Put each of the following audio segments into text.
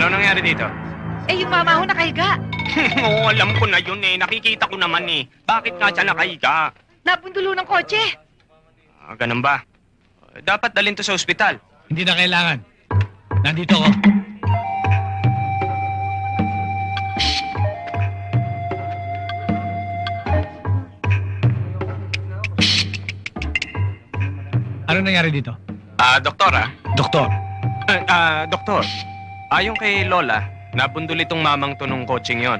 Ano nangyari dito? Eh, yung mama ko nakahiga. Oo, alam ko na yun eh. Nakikita ko naman eh. Bakit nga siya nakahiga? Napundulo ng kotse. Ganun ba? Dapat dalhin to sa ospital. Hindi na kailangan. Nandito ako. Ano nangyari dito? Doktor Doktor. Doktor. Ayon kay Lola, nabundol itong mamang to nung coaching yon.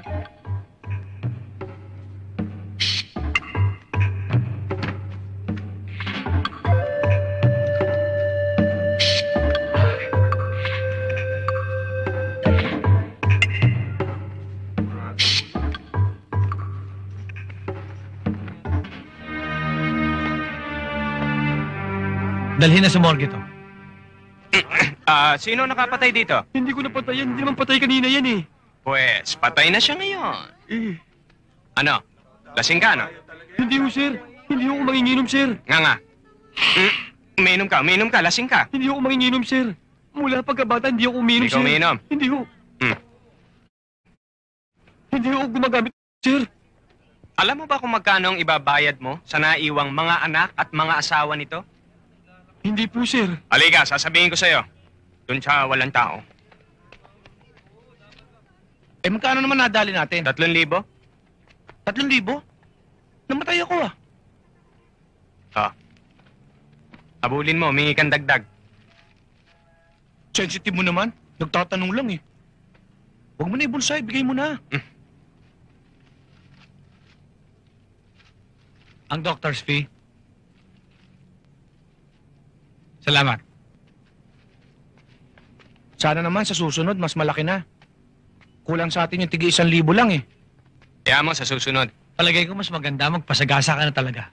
Dalhin na sa morgue to. Sino nakapatay dito? Hindi ko napatay yan. Hindi naman patay kanina yan eh. Pues, patay na siya ngayon. Ano? Lasing ka, no? Hindi ho, sir. Hindi ho manginginom, sir. Nga. Uminom ka, lasing ka. Hindi ho manginginom, sir. Mula pagkabata, hindi ako uminom, Hindi ka sir. umiinom? Hindi ho. Hindi ho gumagamit, sir. Alam mo ba kung magkano ang ibabayad mo sa naiwang mga anak at mga asawa nito? Hindi po, sir. Halika, sasabihin ko sa'yo. Doon sa walang tao. Eh, magkano naman nadali natin? 3,000? 3,000? Namatay ako ah. Habulin mo, humingi kang dagdag. Sensitive mo naman. Nagtatanong lang eh. Huwag mo na ibulsay, bigay mo na. Ang doctor's fee. Salamat. Sana naman sa susunod, mas malaki na. Kulang sa atin yung tigi 1,000 lang eh. Kaya mo sa susunod. Palagay ko mas maganda magpasagasa ka na talaga.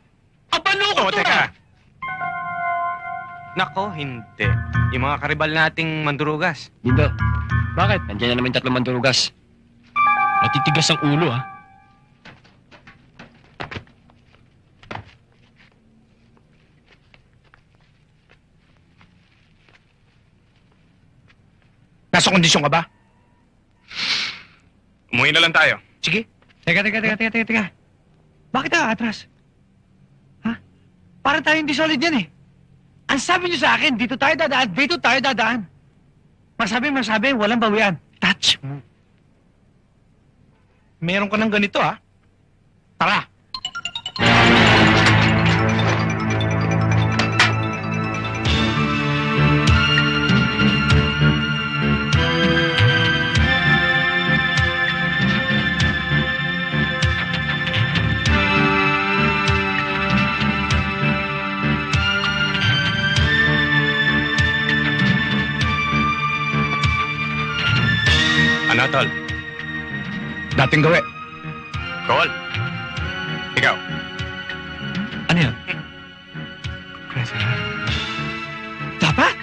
Abalo ko to Teka. Nako, hindi. Yung mga karibal nating mandurugas. Dito. Bakit? Nandiyan na naman 3 mandurugas. Natitigas ang ulo, ah. Nasa kondisyon ka ba? Umuwi na lang tayo. Sige. Teka. Bakit atras? Ha? Para tayo hindi solid yan eh. Ang sabi niyo sa akin, dito tayo dadaan. Masabi, walang bawian. Touch mo. Meron ka ng ganito ah. Tara. Ano, tol? Dating gawi. Call. Ikaw. Ano yun? Dapat?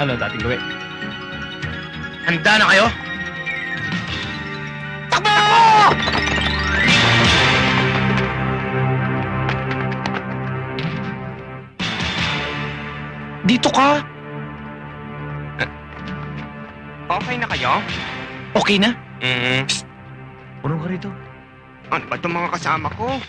Ano, dating gawin? Handa na kayo? Takbo! Dito ka. Okay na kayo? Okay na? Puro ka rito. Ano ba itong mga kasama ko?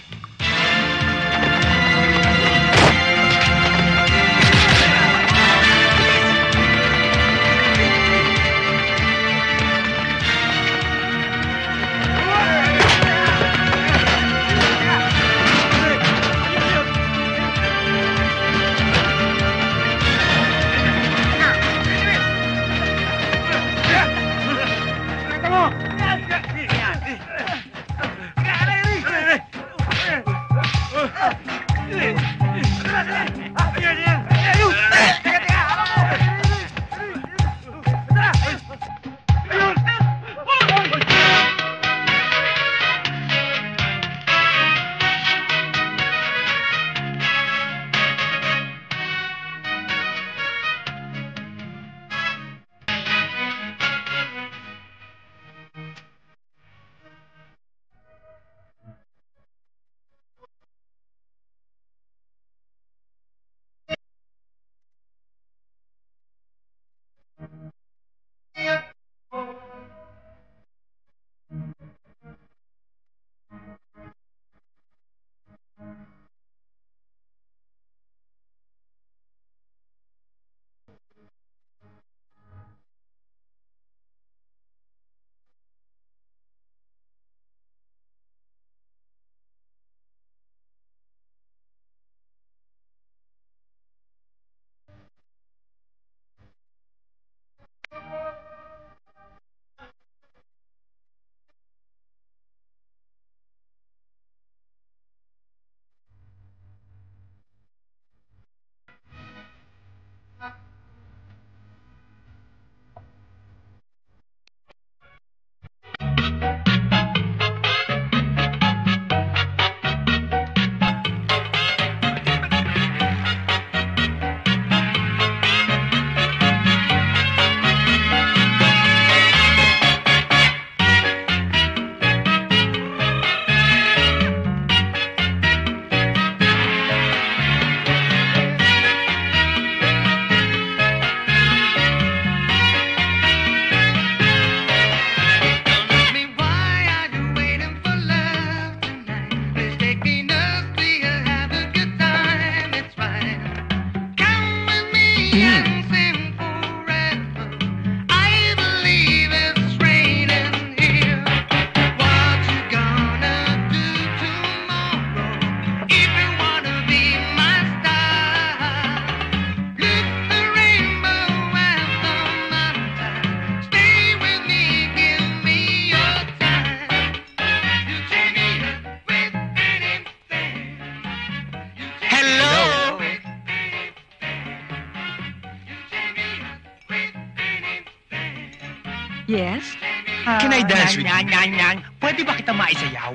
Yes? Can I dance with you? Yan. Pwede ba kita maisayaw?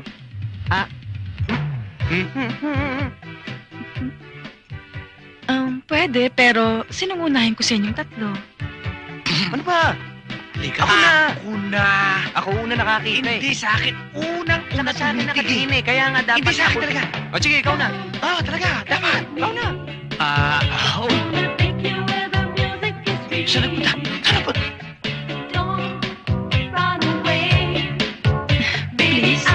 Pwede, pero sinong unahin ko sa inyong tatlo? Ano ba? Halika. Ako na. Ako una nakakita Hindi sa akin. Unang-una Sa akin tumitig nakatingin eh, kaya nga dapat Hindi sa akin ako- talaga. O sige, ikaw na. Oo, talaga. Dapat. Ikaw na. Saan nagpunta? Saan nagpunta? Please.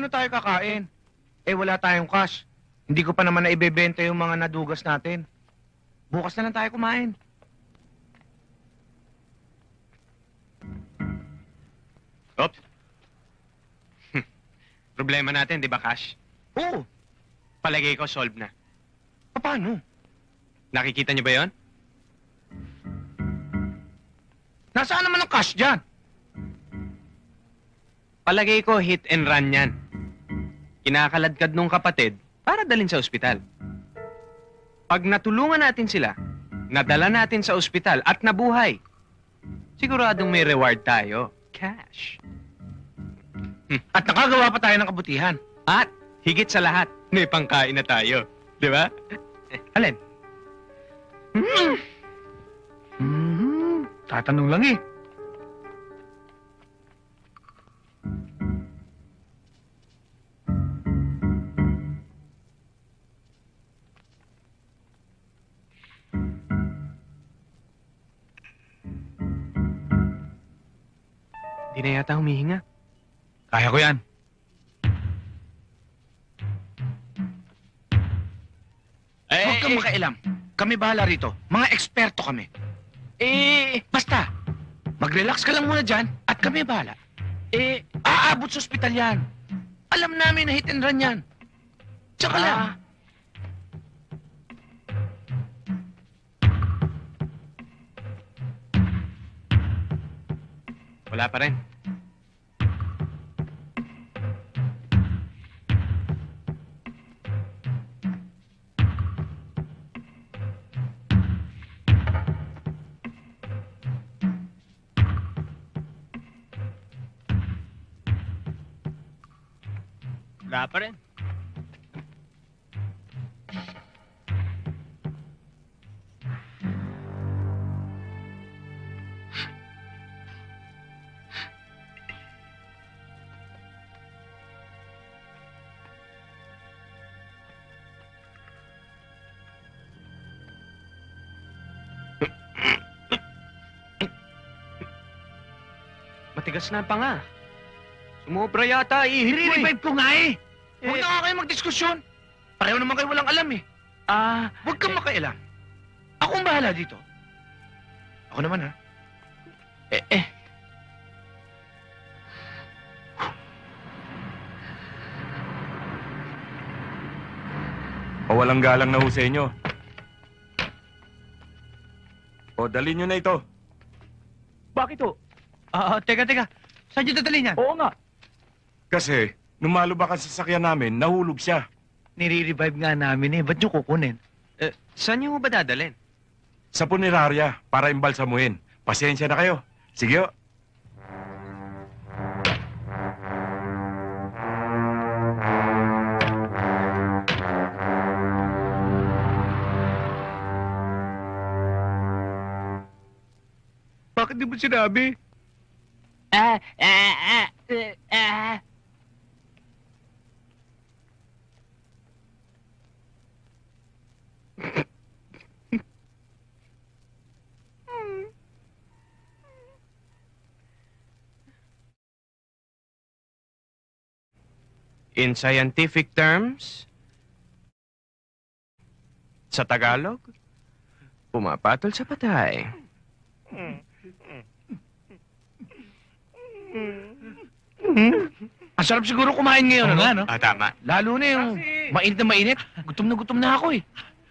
Paano tayo kakain? Eh, wala tayong cash. Hindi ko pa naman naibebenta yung mga nadugas natin. Bukas na lang tayo kumain. Oops. Problema natin, di ba, Cash? Oo. Palagay ko, solve na. Paano? Nakikita niyo ba yon? Nasaan naman ang cash dyan? Palagay ko hit and run yan. Kinakaladkad nung kapatid para dalhin sa ospital. Pag natulungan natin sila, nadala natin sa ospital at nabuhay, siguradong may reward tayo. Cash. At nakagawa pa tayo ng kabutihan. At higit sa lahat, may pangkain na tayo. Di ba? Alin? Tatanong lang eh. Di na yata humihinga. Kaya ko yan. Huwag kang makailam. Kami bahala rito. Mga eksperto kami. Basta, mag-relax ka lang muna dyan at kami bahala. Aabot sa ospital yan. Alam namin na hit and run yan. Tsaka lang. Wala pa rin. Wala pa rin. Matigas na pa nga. Sumobra yata, ihiri. I-revive ko nga eh. Huwag na nga kayo magdiskusyon. Pareho naman kayo walang alam eh. Huwag kang makailam. Ako ang bahala dito. Ako naman ha. Pawalang galang na ho sa inyo. O, dalhin nyo na ito. Bakit ho? Teka. Saan nyo dadalhin yan? Oo nga. Kasi, nung malubakan sa sasakyan namin, nahulog siya. Nire-revive nga namin eh. Ba't nyo kukunin? Saan niyo ba dadalhin? Sa punerarya, para imbalsamuhin. Pasensya na kayo. Sige ho. Bakit di mo sinabi? In scientific terms, sa Tagalog, pumapatol sa patay. Ang sarap siguro kumain ngayon, ano? no? Tama. Lalo na yung mainit na mainit. Gutom na ako eh.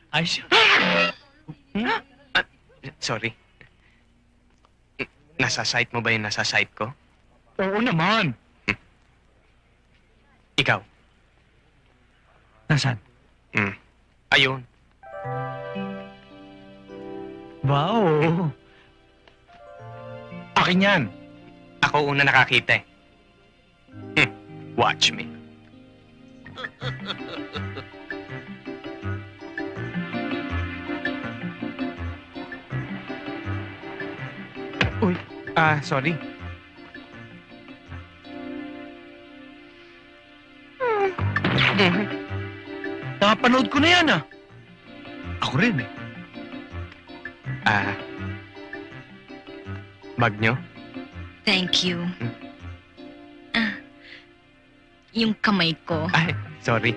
Ayos. Sorry. Nasa site mo ba yung nasa site ko? Oo naman. Ikaw. Nasaan? Ayun. Wow. Akin yan. Ako una nakakita eh. Watch me. Uy, sorry. Napanood ko na yan ah. Ako rin eh. Bag nyo? Thank you. Yung kamay ko. Ay, sorry.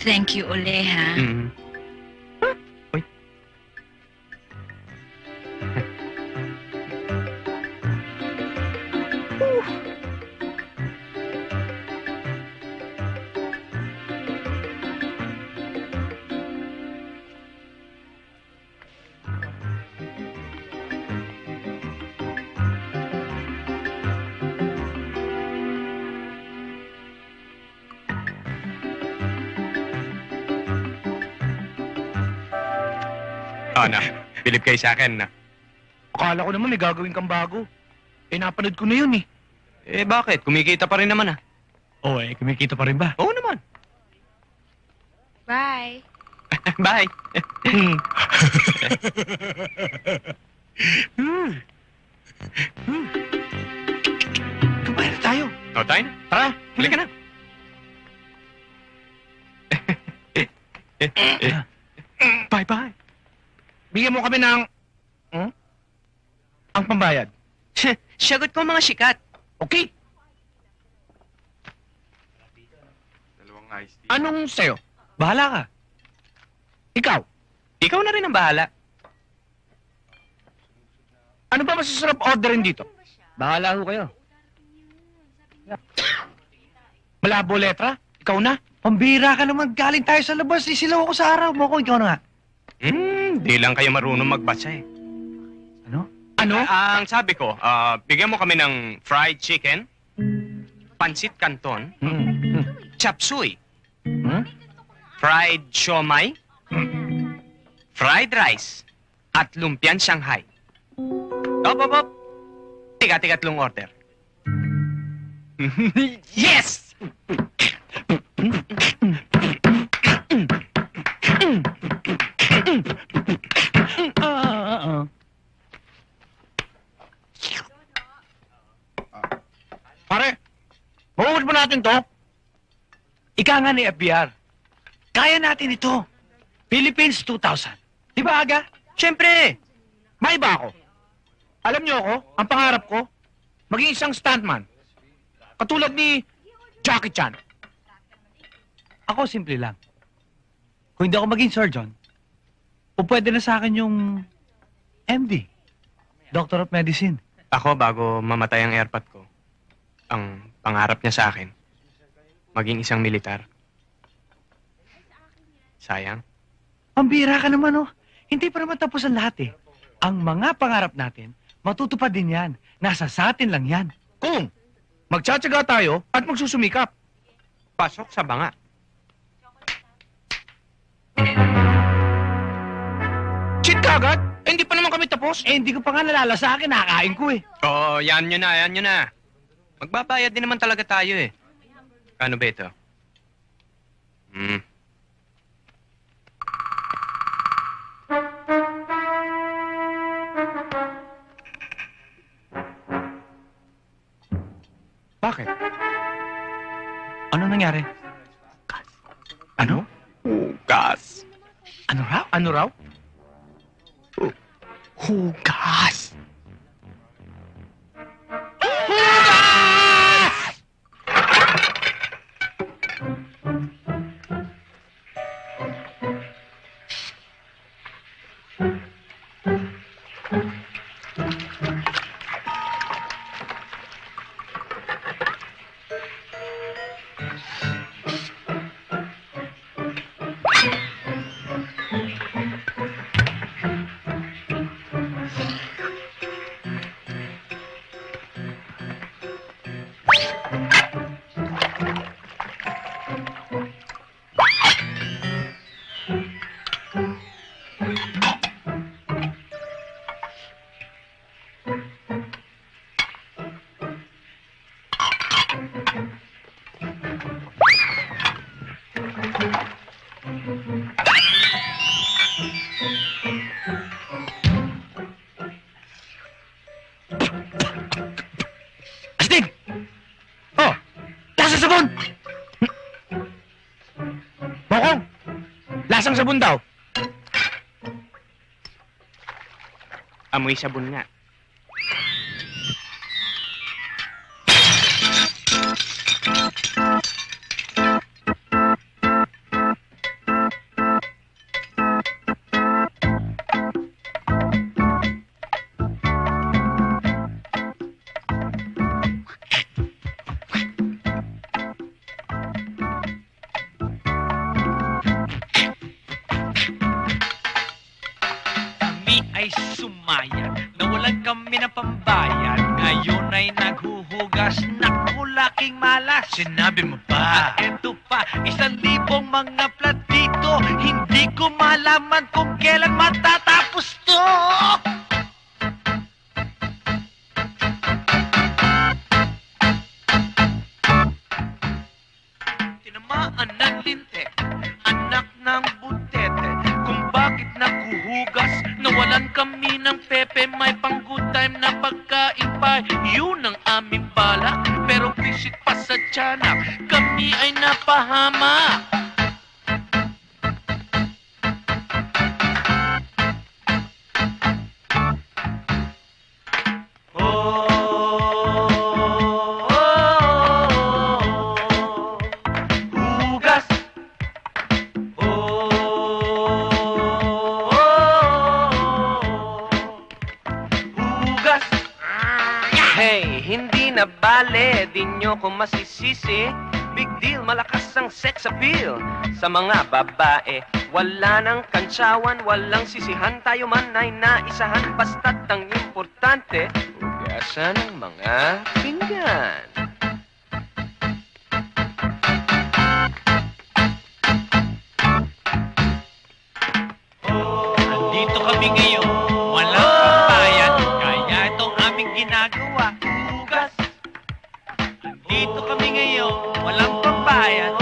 Thank you uli ha. Uy. Ano? Bilib kayo sa akin, na? Akala ko naman may gagawin kang bago. Napanood ko na yun eh. Bakit? Kumikita pa rin naman, Oo kumikita pa rin ba? Oo naman. Bye. Bye. Kumain na tayo. Tayo na. Tara, huli ka na. Bye-bye. Bigyan mo kami ng... Ang pambayad. Sagot ko mga sikat. Okay? Dalawang iced tea. Anong sa'yo? Bahala ka. Ikaw? Ikaw na rin ang bahala. Ano ba masasarap orderin dito? Bahala ho kayo. Malabo letra? Ikaw na? Pambira ka naman. Galing tayo sa labas. Isilaw ako sa araw mo ko. Ikaw na nga. Di lang kayo marunong magbasa eh. Ano? Ano? Ang sabi ko, bigyan mo kami ng fried chicken, pansit canton, chop suey, fried siomai, fried rice, at lumpiang Shanghai. Op. Tiga-tigatlong order. Yes! Pare, mahuhuli ba natin to? Ika nga ni FBR. Kaya natin ito. Philippines 2000. Di ba, Aga? Siyempre, may iba ako. Alam niyo ako, ang pangarap ko, maging isang stuntman. Katulad ni Jackie Chan. Ako, simple lang. Kung hindi ako maging surgeon, o pwede na sa akin yung MD, Doctor of Medicine. Ako, bago mamatay ang airpot ko, ang pangarap niya sa akin, maging isang militar. Sayang. Pambira ka naman, oh. Hindi pa naman tapos ang lahat, eh. Ang mga pangarap natin, matutupad din yan. Nasa sa atin lang yan. Kung magtsatsaga tayo at magsusumikap. Pasok sa banga. Shit ka agad? Hindi pa naman kami tapos. Hindi ko pa nga nalala sa akin, nakakain ko, eh. Oo, yan nyo na. Magbabayad din naman talaga tayo eh. Kano ba ito? Bakit? Ano nangyari? Ano? Hugas. Ano raw? Ano raw? Hugas. Astig! Oh! Lasa sabon! Bokong! Lasang sabon daw. Amoy sabon nga. Kami ay sumaya, nawalan kami ng pambayad. Ngayon ay naghuhugas, naku laking malas. Sinabi mo pa. At eto pa, 1,000 mga plat dito. Hindi ko malaman kung kailan matatapos hugas. Nawalan kami ng pepe, may pang good time na pagkain pa. Yun ang aming balak, pero visit pa sa tiyanak. Kami ay napahama. Hugas. Hugas. Hey, hindi na bale, di nyo ko masisisi. Big deal, malakas ang sex appeal sa mga babae. Wala nang kantsawan, walang sisihan. Tayo man ay naisahan, basta't ang importante, hugasan ng mga pinggan. Andito kami ngayon, walang pambayad, kaya itong aming ginagawa. Hugas. Andito kami ngayon, walang pambayad,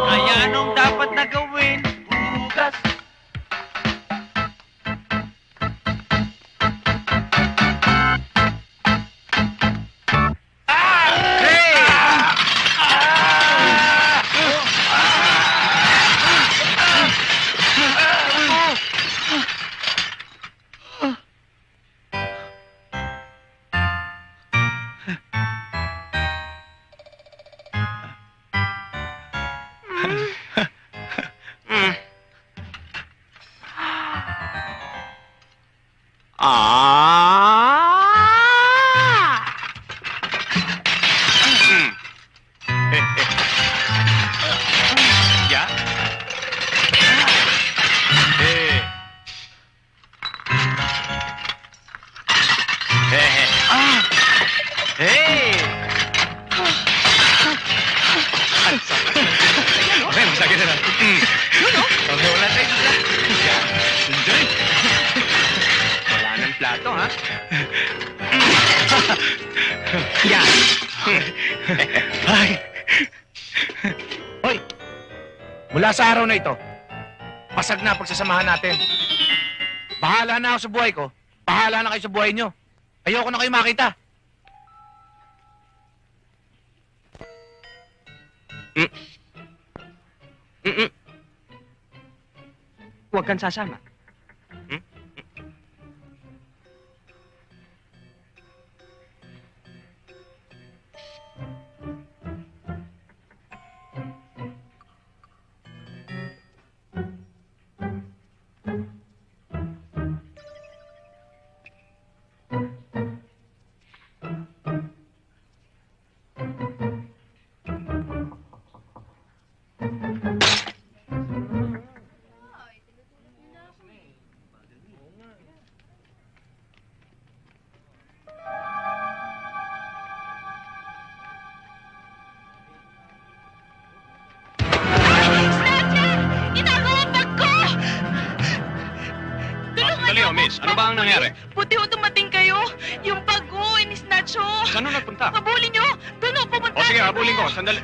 kaya anong dapat na gawin? Hugas. Ya? Hey! Okay, masakit na lang. Okay, wala tayo dito. Enjoy. Wala ng plato, ha? Yan. Ay! Hoy! Mula sa araw na ito, pasag na pagsasamahan natin. Bahala na ako sa buhay ko. Bahala na kayo sa buhay nyo. Ayoko na kayo makita. Huwag kang sasama. Dali, miss. Ano ba ang nangyari? Buti ho dumating kayo. Yung bago, inisnatch ho. Saan nagpunta? Habulin nyo. Doon ho, pumunta. O sige, habulin ko. Sandali.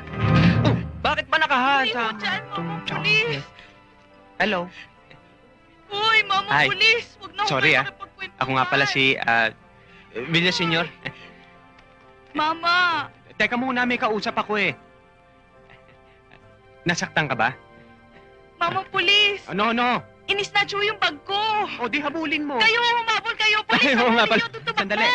Oh, bakit ba Hindi ho nakahasa? dyan, mama pulis. Hello. Uy, mama Ay. pulis. Huwag na ho Sorry, kayo ah. makipagkwentuhan. Ako nga pala si, Villaseñor. Mama. Teka muna, may kausap ako eh. Nasaktan ka ba? Mama pulis. No. Inisnatch ho yung bag ko. O, di habulin mo. Kayo, humabol kayo. Pulis, Ay, oo nga habulin pala. nyo. Doon tumakbo. Sandali.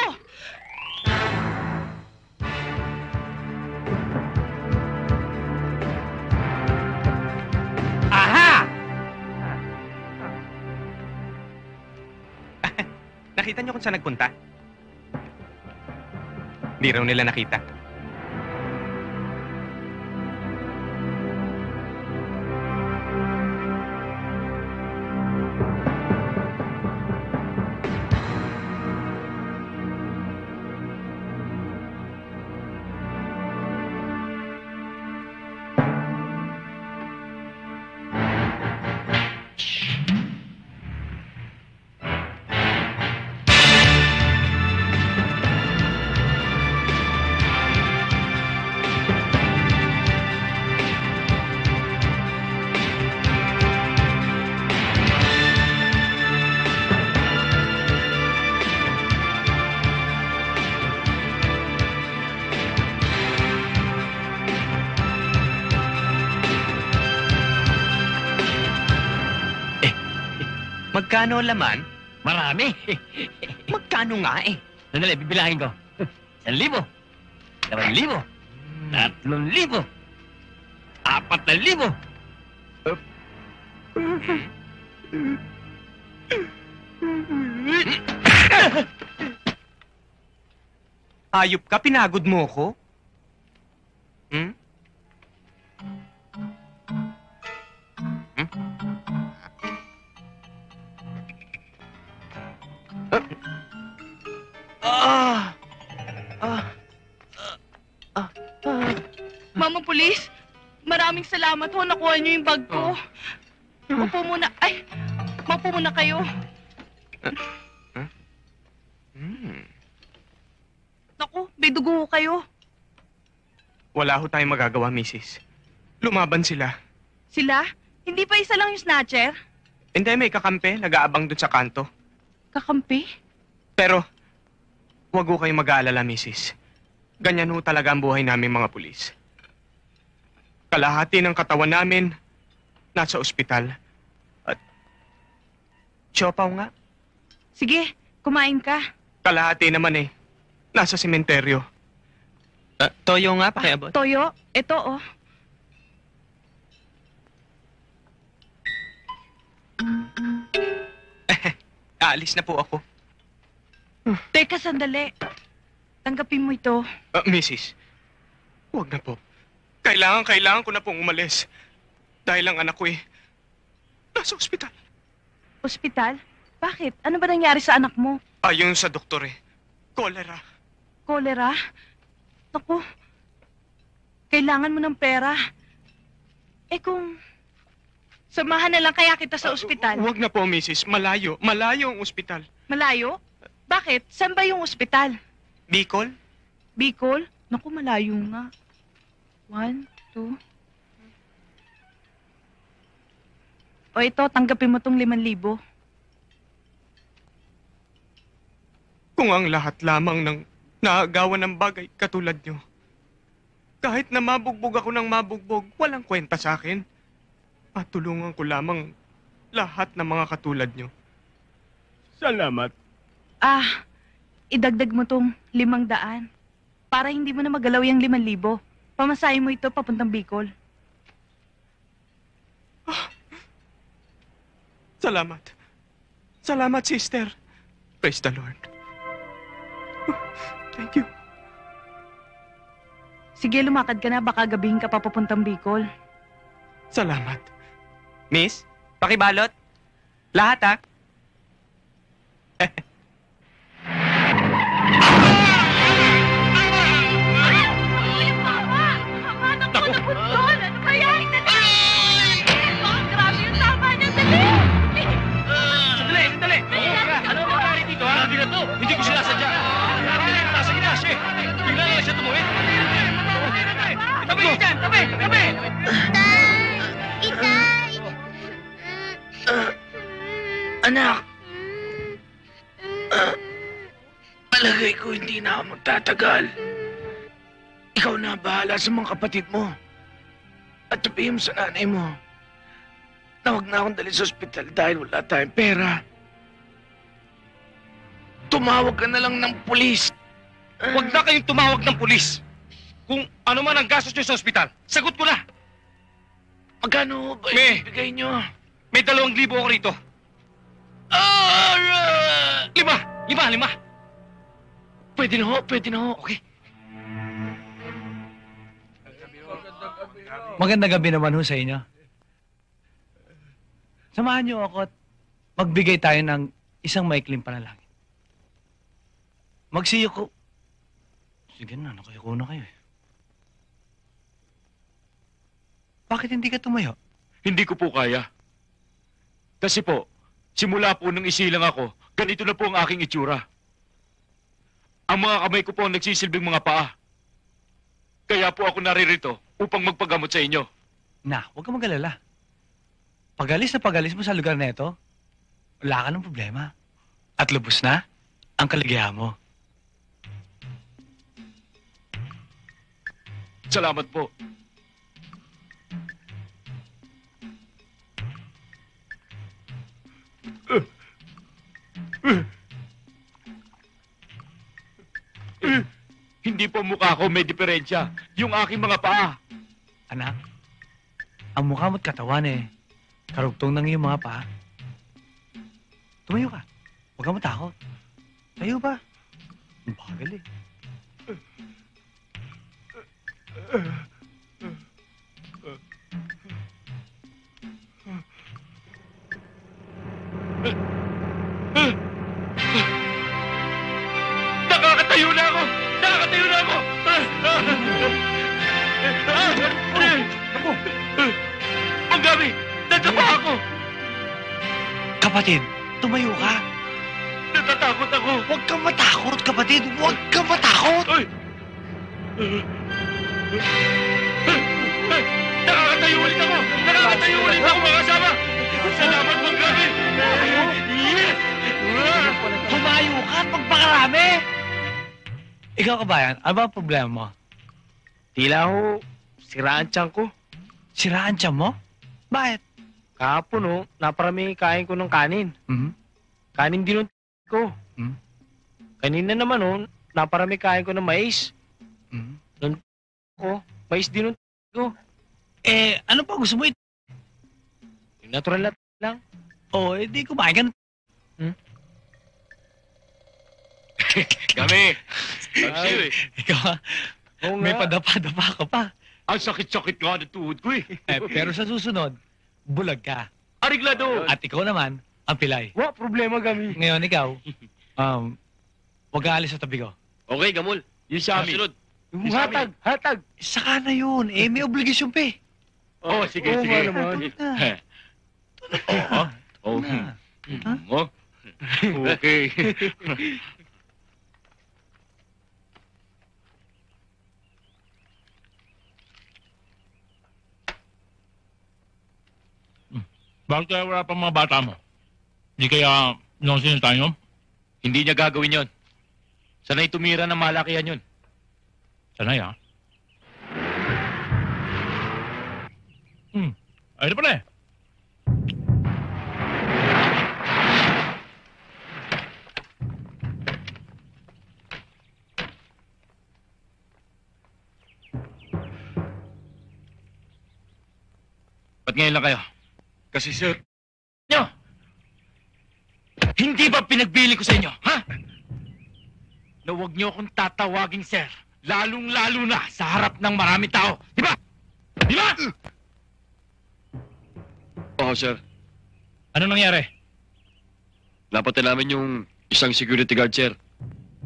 Aha! Nakita niyo kung saan nagpunta? Di raw nila nakita. Magkano laman? Marami. Magkano nga eh? Sandali, bibilangin ko. 1,000. 2,000. 3,000. 4,000. Ayop ka, pinagod mo ko? Hmm? Mama Pulis, maraming salamat ho. Nakuha niyo yung bag ko. Upo muna. Ay, maupo muna kayo. Naku, may dugo ho kayo. Wala ho tayong magagawa, Mrs. Lumaban sila. Sila? Hindi pa isa lang yung snatcher? Hindi, may kakampi. Nag-aabang dun sa kanto. Kakampi? Pero, wag ho kayong mag-aalala, Mrs. Ganyan ho talaga ang buhay namin mga pulis. Kalahati ng katawan namin, nasa ospital. At, siopaw nga. Sige, kumain ka. Kalahati naman eh, nasa sementeryo. Toyo nga, pakiabot. Toyo, ito oh. Aalis na po ako. Teka, sandali. Tanggapin mo ito. Mrs., huwag na po. Kailangan ko na pong umalis. Dahil ang anak ko eh, nasa ospital. Ospital? Bakit? Ano ba nangyari sa anak mo? Ayon sa doktor eh, cholera. Cholera? Naku, kailangan mo ng pera. Eh kung samahan na lang kaya kita sa ospital. Huwag na po, Mrs. Malayo ang ospital. Malayo? Bakit? Saan ba yung ospital? Bicol? Bicol? Naku, malayo nga. 1, 2. O ito, tanggapin mo tong 5,000. Kung ang lahat lamang ng naagawan ng bagay katulad nyo. Kahit na mabugbog ako ng mabugbog, walang kwenta sa akin. At tulungan ko lamang lahat ng mga katulad nyo. Salamat. Idagdag mo tong 500 para hindi mo na magalaw yung 5,000. Pamasahin mo ito papuntang Bicol. Salamat. Salamat, sister. Praise the Lord. Thank you. Sige, lumakad ka na. Baka gabihin ka pa papuntang Bicol. Salamat. Miss, pakibalot. Lahat, ha? Naku! Ano ba yan? Grabe yung tama niya. Sandali! Ano ang nangyari dito, ha? Grabe na to! Hindi ko sinasadya! Nasa ginas, eh! Bigla na siya tumuhin! Tabi! Tabi! Itay! Anak! Palagay ko hindi na ako magtatagal. Ikaw na bahala sa mga kapatid mo. At sabihin mo sa nanay mo na huwag na akong dalhin sa ospital dahil wala tayong pera. Tumawag ka na lang ng pulis. Huwag na kayong tumawag ng pulis! Kung ano man ang gastos nyo sa ospital, sagot ko na! Magkano ba May- ibigay nyo? May 2,000 ako rito. 5! Pwede na ho. Okay. Magandang gabi naman ho sa inyo. Samahan niyo ako at magbigay tayo ng isang maikling panalangin. Magsiyo ko. Sige na, nakayuko na kayo eh. Bakit hindi ka tumayo? Hindi ko po kaya. Kasi po, simula po nung isilang ako, ganito na po ang aking itsura. Ang mga kamay ko po ang nagsisilbing mga paa. Kaya po ako naririto upang magpagamot sa inyo. Na, huwag ka mag-alala. Pag-alis mo sa lugar na ito, wala ka ng problema. At lubos na ang kaligayahan mo. Salamat po. hindi po mukha ko may diferensya. Yung aking mga paa. Anak, ang mukha mo't katawan eh. Karugtong ng iyong mga paa. Tumayo ka. Huwag ka matakot. Tayo ba? Ang bagal eh. Nakakatayo na ako! Nakakatayo na ako! Ako! Ang gabi! Nadapa ako! Kapatid, tumayo ka. Natatakot ako! Huwag kang matakot, kapatid. Huwag kang matakot. Ay! Nakakatayo ulit ako! Nakakatayo ulit ako, mga kasama! Salamat, Mang Gabi! Yes! Tumayo ka at magpakarami. Ikaw, kabayan, ano ba ang problema mo? Tila ho, siraan tiyan ko. Siraan tiyan mo? Bakit? Kahapon ho, naparami kain ko ng kanin. Hmm? Kanin din ko. Hmm? Kanina naman ho, naparami kain ko ng mais. Hmm? Mais din ko. Eh, ano pa gusto mo? Yung natural na lang. Oh, eh, di kumain ka. Kami! Ay, Ikaw, Oo may nga. padapa-dapa ka pa. ang sakit-sakit nga ng tuhod ko eh. Pero sa susunod, bulag ka. Ariglado! At ikaw naman, ang pilay. Wa, problema kami. Ngayon, ikaw, huwag ka alis sa tabi ko. Okay, Gamol. Yung sa amin. Sunod. Hatag, hatag. Saka na yun. Eh, may obligasyon pa eh. Oh, sige, Oo sige. nga naman. Tulog na. Oh, Na. Ha? oh. Okay. Bakit kaya wala pang mga bata mo? Hindi kaya nonsin tayo? Hindi niya gagawin yon. Sanay tumira ng malakihan yun. Sanay, ha? Ayun pala eh. Ba't ngayon lang kayo? Kasi sir, Nyo! Hindi ba pinagbili ko sa inyo, ha? Na huwag nyo akong tatawaging sir. Lalong-lalo na sa harap ng marami tao. Di ba? Di ba? Oo, sir. Ano nangyari? Napatay namin yung isang security guard, sir.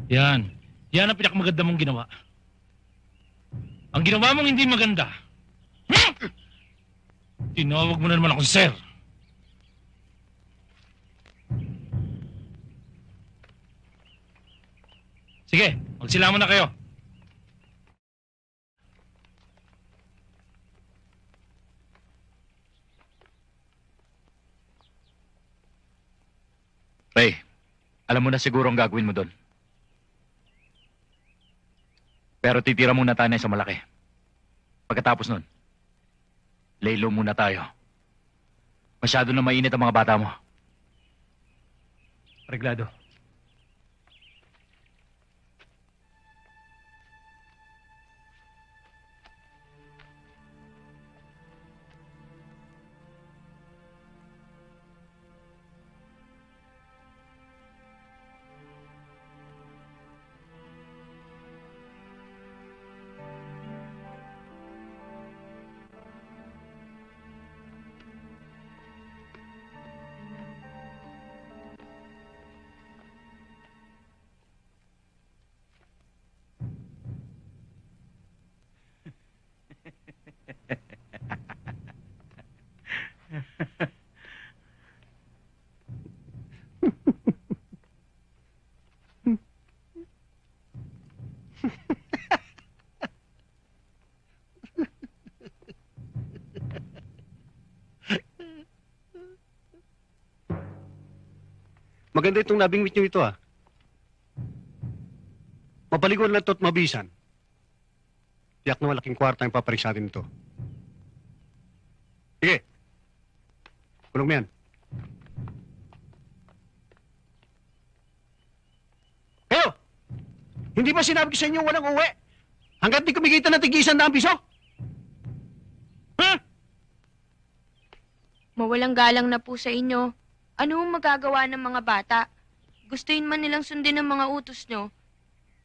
Yan. Yan ang pinakamaganda mong ginawa. Ang ginawa mong hindi maganda. Tinawag mo na naman akong sir. Sige, magsilamon na kayo. Ray, alam mo na siguro ang gagawin mo doon. Pero titira muna tayo sa malaki. Pagkatapos nun, laylo muna tayo. Masyado na mainit ang mga bata mo. Reglado. Maganda itong nabingwit nyo ito, ah. Mapaliguan lang ito at mabisan. Tiyak na malaking kwarta yung paparik sa atin ito. Sige. Kulong mo yan. Kayo! Hindi ba sinabi ko sa inyo walang uwi? Hanggat di kumikita ng tig-100 piso? Ha? Mawalang galang na po sa inyo. Ano ang magagawa ng mga bata? Gustuin man nilang sundin ang mga utos nyo,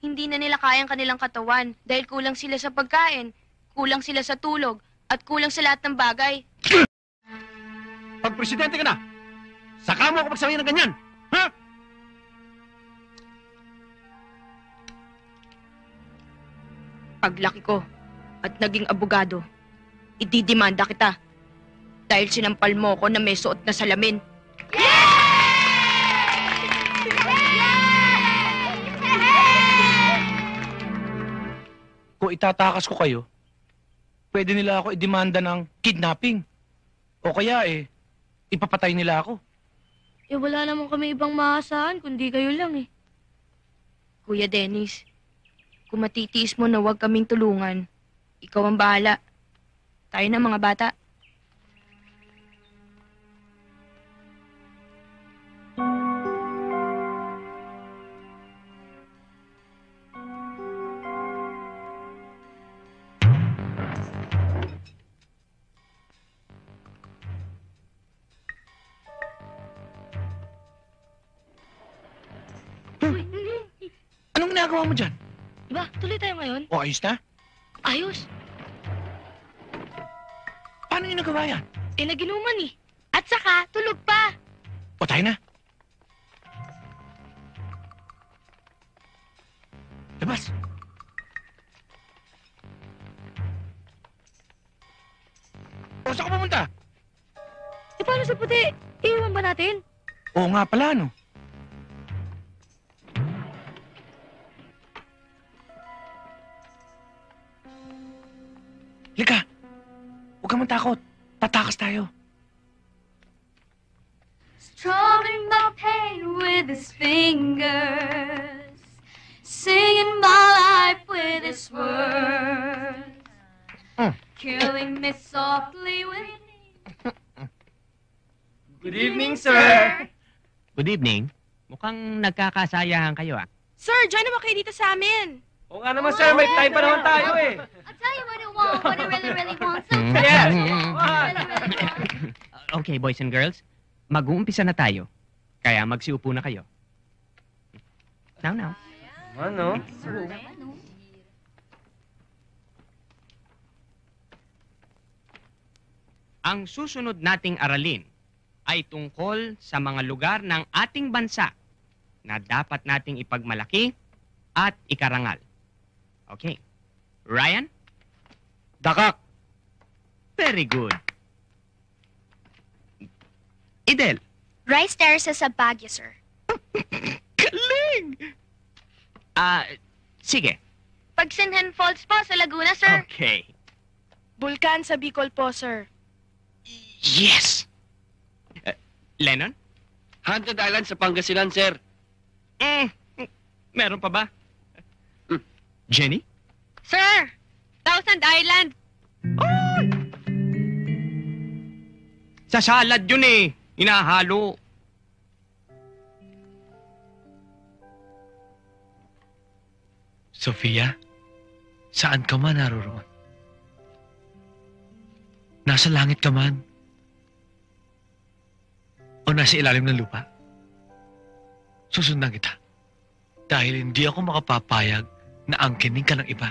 hindi na nila kayang kanilang katawan dahil kulang sila sa pagkain, kulang sila sa tulog, at kulang sa lahat ng bagay. Pag presidente ka na, saka mo ako magsabihin ng ganyan. Ha? Paglaki ko at naging abogado, ididimanda kita dahil sinampal mo ko na may suot na salamin. Kung itatakas ko kayo, pwede nila ako idemanda ng kidnapping. O kaya ipapatay nila ako. Wala naman kami ibang maasahan kundi kayo lang Kuya Dennis, kung matitiis mo na huwag kaming tulungan, ikaw ang bahala. Tayo na mga bata. Anong ginagawa mo dyan? Diba, tuloy tayo ngayon? O ayos na? Ayos. Paano yung nagawa yan? Naginuman At saka, tulog pa. O tayo na. Labas. O saan ka pumunta? Paano sa puti? Iiwan ba natin? Oo nga pala, no? Lika, huwag kang matakot. Tatakas tayo. Strumming my pain with his fingers, singing my life with his words, killing me softly with. Good evening, sir. Good evening. Mukhang nagkakasayahan kayo Sir, join naman kayo dito sa amin. Oo nga naman, sir. May time pa naman tayo I'll tell you what I want, what I really, really want. So Yes. really, really want. Okay, boys and girls. Mag-uumpisa na tayo. Kaya magsiupo na kayo. Now. Ano? Ang susunod nating aralin ay tungkol sa mga lugar ng ating bansa na dapat nating ipagmalaki at ikarangal. Okay. Ryan? Dakak! Very good. Idel? Rice terraces sa Baguio, sir. Galing! Sige. Pagsinhan Falls po sa Laguna, sir. Okay. Bulkan sa Bicol po, sir. Yes! Lennon? Haunted Island sa Pangasinan, sir. Meron pa ba? Jenny? Sir, Thousand Island. Sa salad yun Hinahalo. Sofia, saan ka man naroroon? Nasa langit ka man? O nasa ilalim ng lupa? Susundan kita. Dahil hindi ako makapapayag na angkinin ka ng iba.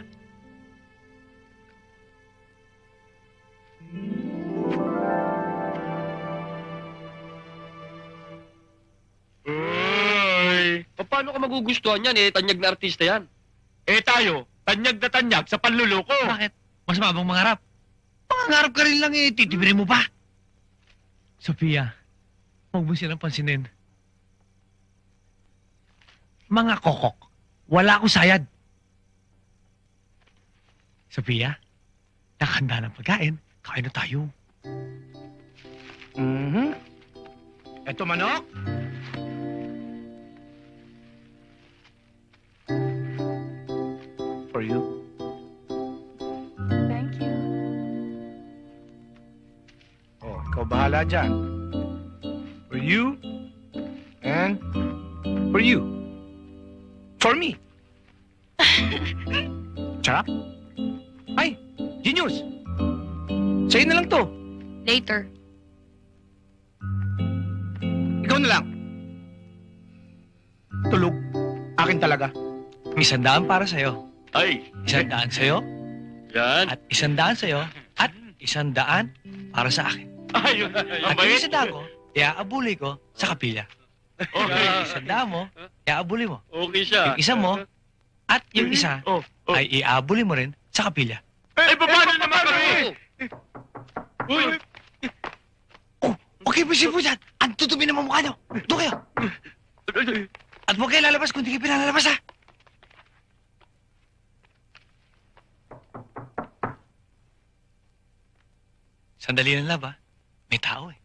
Paano ka magugustuhan yan tanyag na artista yan? Tayo, tanyag na tanyag sa panluloko. Bakit? Mas mabang mangarap. Pangarap ka rin lang titibirin mo pa. Sofia, huwag mo silang pansinin. Mga kokok, wala akong sayad. Sofia, nakahanda ng pagkain. Kain na tayo. Eto manok. For you. Thank you. Oh, ikaw bahala dyan. For you. And for you. For me. Sarap? Ay, Genius! Sa'yo na lang to. Later. Ikaw na lang. Tulog. Akin talaga. 100 para sa'yo. Ay, 100 sa'yo. yan. At 100 sa'yo. At 100 para sa akin. Ay, At yung 100 ko, iaabuli ko sa kapilya. Okay. Yung 100 mo, iaabuli mo. Okay siya. Yung isa mo, at yung isa, Oh, oh. ay iaabuli mo rin sa kapilya. Ay, paano naman kami? Uy, Okay po siya po dyan. Ang tutubi ng mukha nyo. Doon kayo. At huwag kayo lalabas kung di kayo pinalalabas, ha? Sandali lang, lab, ha? May tao, eh.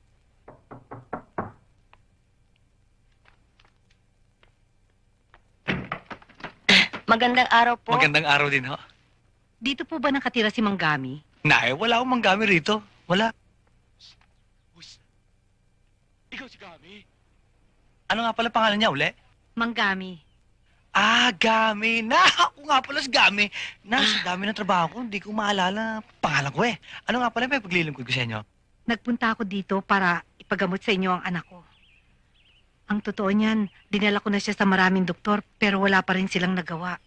Magandang araw po. Magandang araw din, ho. Dito po ba nakatira si Manggami? Nay, wala akong manggami rito. Wala. ikaw si Gami. Ano nga pala pangalan niya, uli? Manggami. Ah, Gami. Na, ako nga pala si Gami. Sa dami ng trabaho ko, hindi ko maalala pangalan ko, eh. Ano nga pala may paglilingkod ko sa inyo? Nagpunta ako dito para ipagamot sa inyo ang anak ko. Ang totoo niyan, dinala ko na siya sa maraming doktor pero wala pa rin silang nagawa.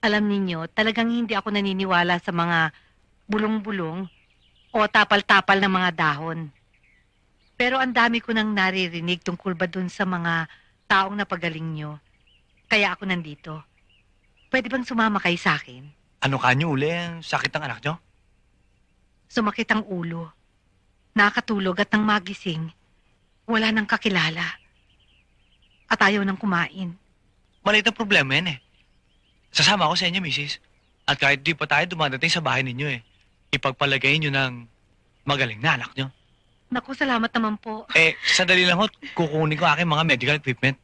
Alam ninyo, talagang hindi ako naniniwala sa mga bulong-bulong o tapal-tapal ng mga dahon. Pero ang dami ko nang naririnig tungkol ba dun sa mga taong napagaling nyo. Kaya ako nandito. Pwede bang sumama kayo sa akin? Ano kanyo, uli? Ang sakit ng anak nyo? Sumakit ang ulo. Nakatulog at nang magising, wala nang kakilala. At ayaw nang kumain. Maliit ang problema yan, eh. Sasama ako sa inyo, misis. At kahit di pa tayo dumadating sa bahay ninyo, eh, ipagpalagay nyo ng magaling na anak nyo. Naku, salamat naman po. Eh, sandali lang ho, kukunin ko aking mga medical equipment.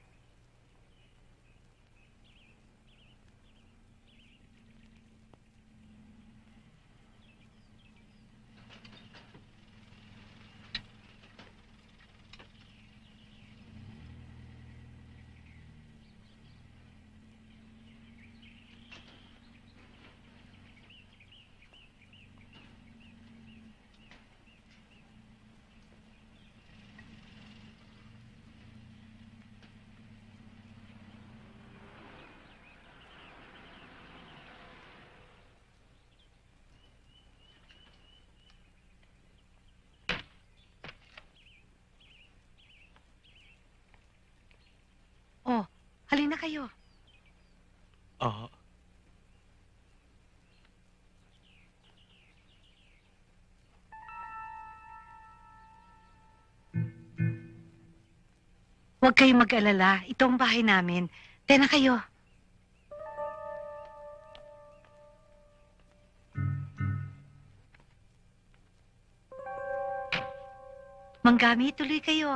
Oh, halina kayo. Oo. Huwag kayong mag-alala. Ito ang bahay namin. Tena kayo. Manggami, tuloy kayo.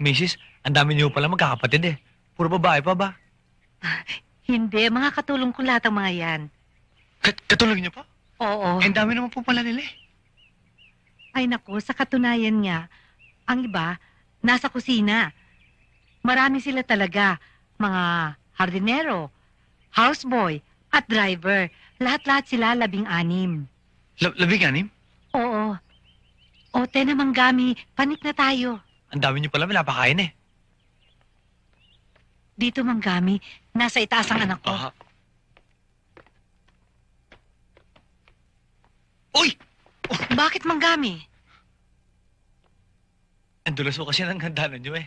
Misis, ang dami niyo pala magkakapatid, eh. Puro babae pa ba? Hindi, mga katulong ko lahat ang mga yan. Katulog niyo pa? Oo. Eh, ang dami naman po pala nila, eh. Ay naku, sa katunayan nga, ang iba, nasa kusina. Marami sila talaga. Mga hardinero, houseboy, at driver. Lahat-lahat sila 16. 16? Oo. O, tena Manggami, panik na tayo. Ang dami niyo pala pinapakain, eh. Dito Manggami, nasa itaas ang anak ko. Aha. Uy! Bakit Manggami? Ang dulas mo kasi ng handanan niyo, eh.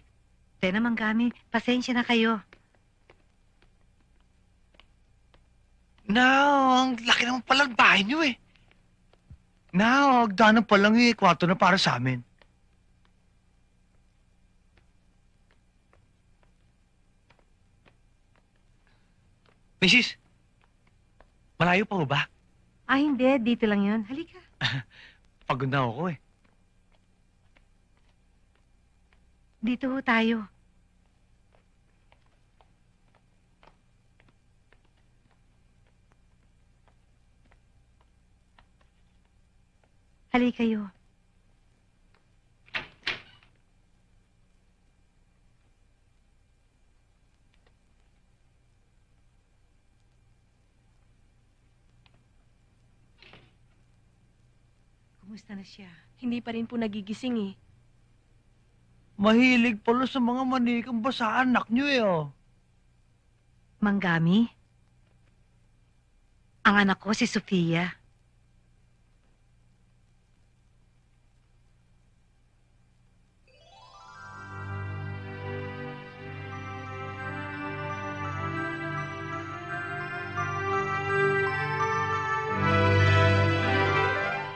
Tena Manggami, pasensya na kayo. Ang laki naman pala ng bahay niyo, eh. Hagdanan pa lang, eh. Kwarto na para sa amin. Mrs., malayo pa ho ba? Ay, hindi. Dito lang yun. Halika. Pagod na ako, eh. Dito ho tayo. Hali kayo. Kumusta na siya? Hindi pa rin po nagigising eh. Mahilig pala sa mga manikang basa anak niyo eh, oh. Manggami? Ang anak ko si Sofia.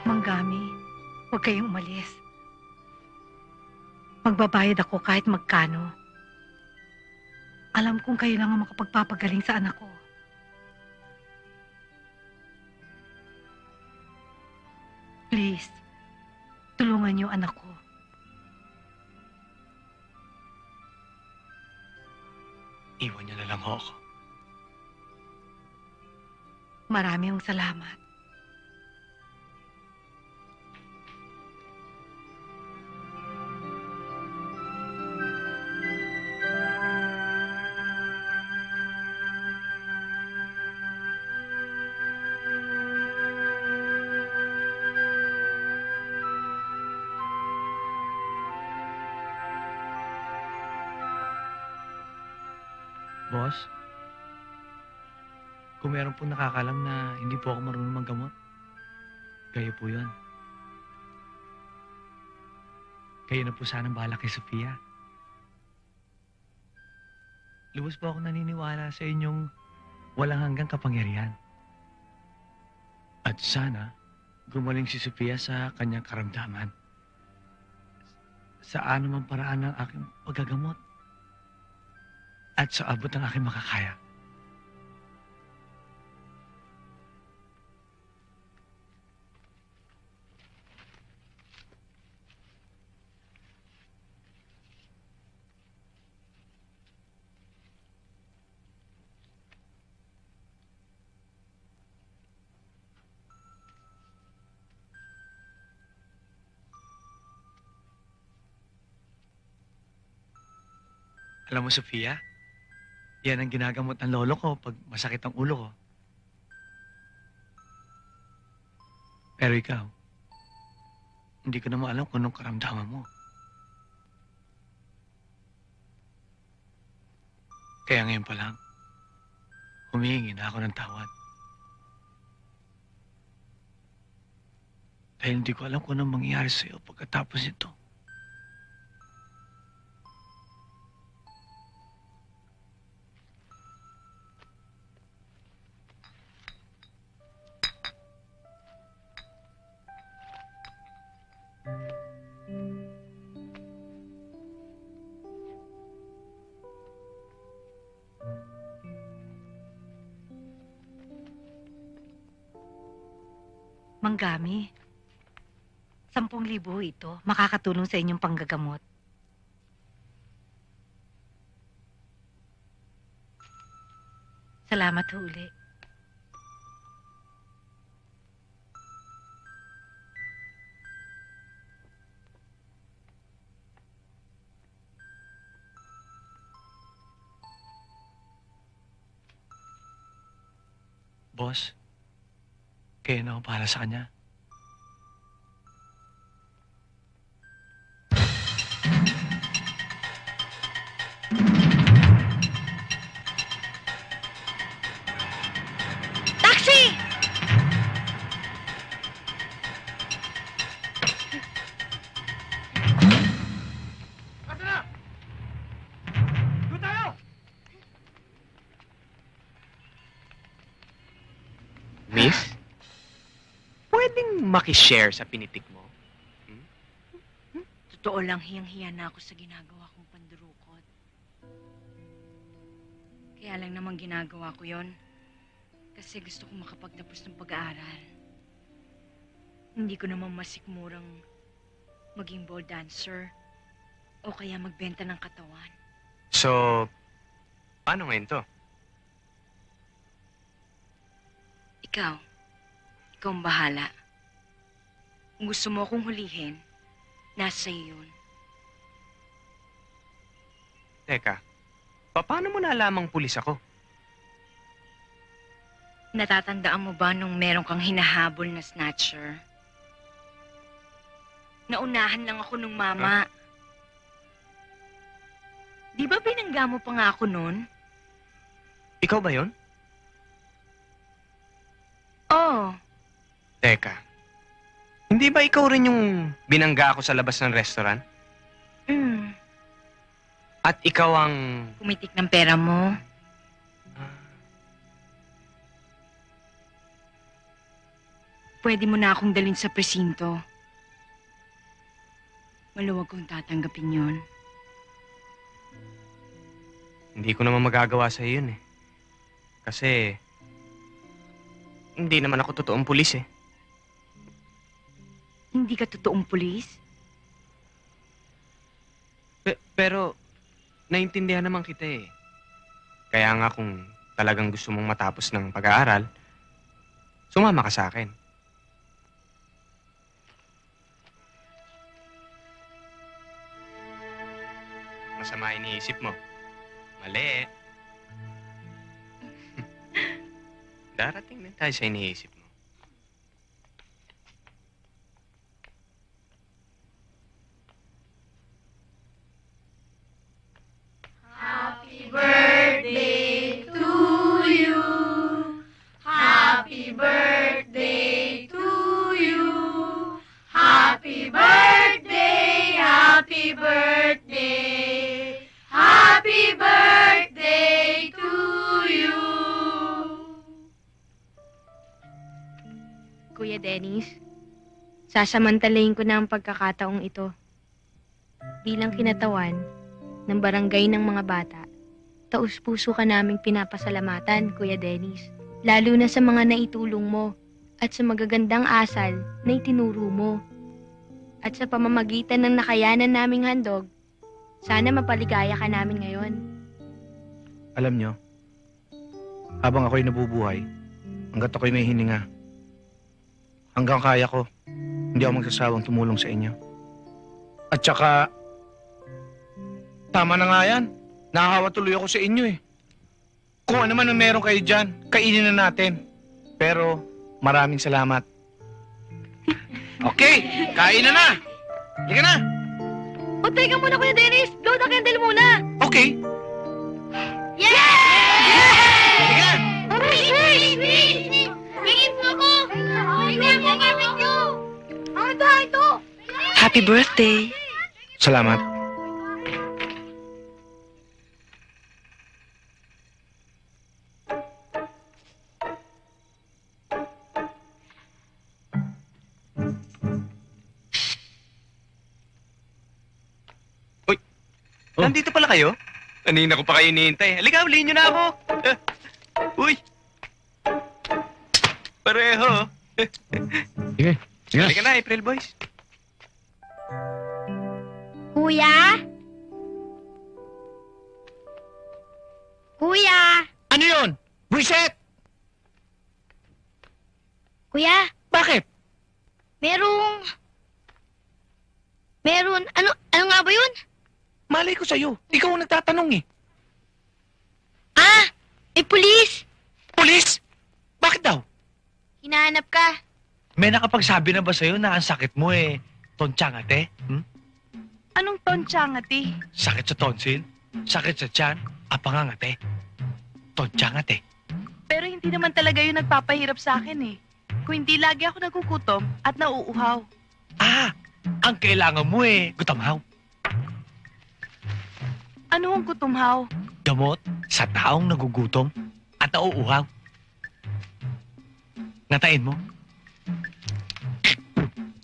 Manggami, huwag kayong umalis. Magbabayad ako kahit magkano. Alam kong kayo lang ang makapagpapagaling sa anak ko. Please, tulungan niyo anak ko. Iwan niyo na lang ho ako. Maraming salamat. Boss, kung meron po nakakalam na hindi po ako marunong manggamot, kayo po yun. Kayo na po sanang bahala kay Sofia. Lubos po ako naniniwala sa inyong walang hanggang kapangyarihan. At sana, gumaling si Sofia sa kanyang karamdaman. Sa anumang paraan ng aking paggagamot. At sa abot ng aking makakaya. Alam mo, Sofia, yan ang ginagamot ng lolo ko pag masakit ang ulo ko. Pero ikaw, hindi ko naman alam kung anong karamdaman mo. Kaya ngayon pa lang, humihingi na ako ng tawad. Dahil hindi ko alam kung anong mangyayari sa'yo pagkatapos nito. Manggami, 10,000 ito. Makakatulong sa inyong panggagamot. Salamat ho uli. Boss, kaya na ako para sa kanya. Taxi! Asa na? Doon tayo! Miss? Pwedeng makishare sa pinitik mo? Totoo lang, hiyang-hiya na ako sa ginagawa kong pandurukot. Kaya lang naman ginagawa ko yon kasi gusto kong makapagtapos ng pag-aaral. Hindi ko naman masikmurang maging ball dancer o kaya magbenta ng katawan. So, paano ngayon to? Ikaw ang bahala. Kung gusto mo akong hulihin, nasa iyo yun. Teka, paano mo nalamang pulis ako? Natatandaan mo ba nung meron kang hinahabol na snatcher? Naunahan lang ako nung mama. Di ba binangga mo pa nga ako nun? Ikaw ba yon? Oo. Teka, hindi ba ikaw rin yung binangga ako sa labas ng restaurant? At ikaw ang... Pumitik ng pera mo. Pwede mo na akong dalhin sa presinto. Maluwag kong tatanggapin yun. Hindi ko naman magagawa sa yun eh. Kasi... hindi naman ako totoong pulis eh. Hindi ka totoong pulis? Pero... naintindihan naman kita eh. Kaya nga kung talagang gusto mong matapos ng pag-aaral, sumama ka sa akin. Masama iniisip mo. Mali. Darating din tayo sa iniisip mo. Happy birthday to you. Happy birthday to you. Happy birthday, happy birthday. Happy birthday to you. Kuya Dennis, sasamantalayin ko na ang pagkakataong ito. Bilang kinatawan ng barangay ng mga bata, taus-puso ka naming pinapasalamatan, Kuya Dennis. Lalo na sa mga naitulong mo at sa magagandang asal na itinuro mo. At sa pamamagitan ng nakayanan naming handog, sana mapaligaya ka namin ngayon. Alam nyo, habang ako'y nabubuhay, hanggat ako'y may hininga, hanggang kaya ko, hindi ako magsasawang tumulong sa inyo. At saka, tama na nga yan. Nahahawa tuloy ako sa inyo eh. Kung ano man ang meron kayo dyan, kainin na natin. Pero, maraming salamat. Okay, kain na na! Halika na! O, teka muna, Kuya Dennis. Blow the candle muna. Okay. Halika na! Wait! Hingin mo ako! Hingin mo ako! Ito! Happy birthday! Salamat. Nandito pala kayo? Kanina ko pa kayo hinihintay. Halika, ulihin nyo na ako. Uy! Pareho. Sige. Halika na, April Boys. Kuya? Kuya? Ano yun? Buiset! Kuya? Bakit? Meron, ano nga ba yun? Malay ko sa'yo. Ikaw ang nagtatanong eh. Pulis! Pulis? Bakit daw? Hinahanap ka. May nakapagsabi na ba sa'yo na ang sakit mo eh, tonsyangate? Anong tonsyangate? Sakit sa tonsil? Sakit sa tiyan? Apangangate? Tonsyangate? Pero hindi naman talaga yun nagpapahirap sa akin eh. Kung hindi lagi ako nagugutom at nauuhaw. Ang kailangan mo eh, gutamhaw. Ano ang gutumhaw? Gamot sa taong nagugutom at nauuhaw. Ngatain mo.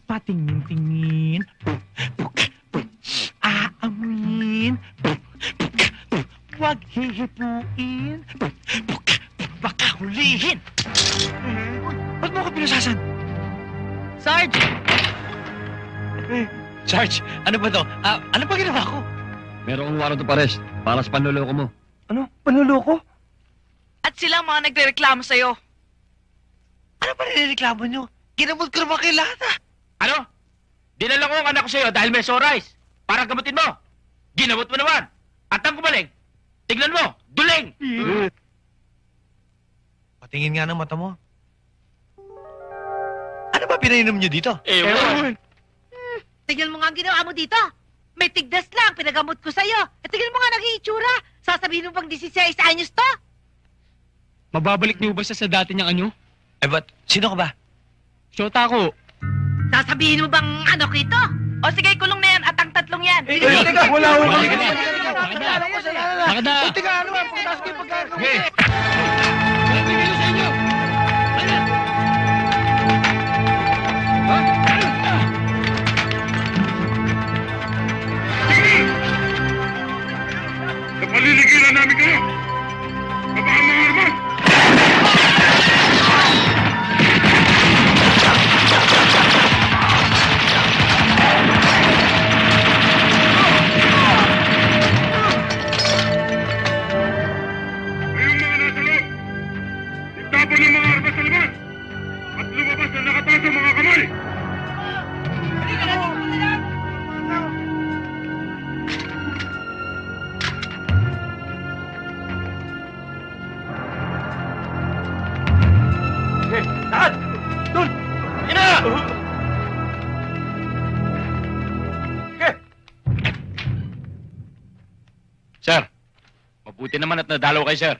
Patingin-tingin. Aamuin. Huwag hihipuin. Baka hulihin. Ba't mo ako pinasasan? Sarge! Sarge, ano ba to? Ano ba ginawa ko? Meron kong warrant of arrest para sa panluloko mo. Ano? Panluloko? At sila ang mga nagrereklamo sa'yo. Ano ba nireklamo nyo? Ginamot ko naman kayo lahat Ano? Dinala ko ang anak ko sa'yo dahil may sore eyes. Para gamutin mo. Ginamot mo naman. At ang gumaling, tignan mo, duling! Patingin nga ng mata mo. Ano ba pinainom niyo dito? Ewan. Tignan mo nga ang ginawa mo dito. May tigdas lang, pinagamot ko sa'yo. At tignan mo nga naging itsura. Sasabihin mo pang 16 anyos to? Mababalik niyo ba siya sa dati niyang anyo? Eh, ba't? Sino ka ba? Shota ko. Sasabihin mo bang ano ko ito? O sige, kulong na yan at ang tatlong yan. Teka, wala. Makada. Teka, ano ba? Pagkas ko yung pagkakawin. Hey! Nabigay ko sa inyo! Ayan! Napaliligiran namin kayo! Babaan mga armas! Kayong mga nasa loob, itapon ng mga armas sa labas at lumabas na nakataas ang mga kamay! Sir, mabuti naman at nadalaw kay sir.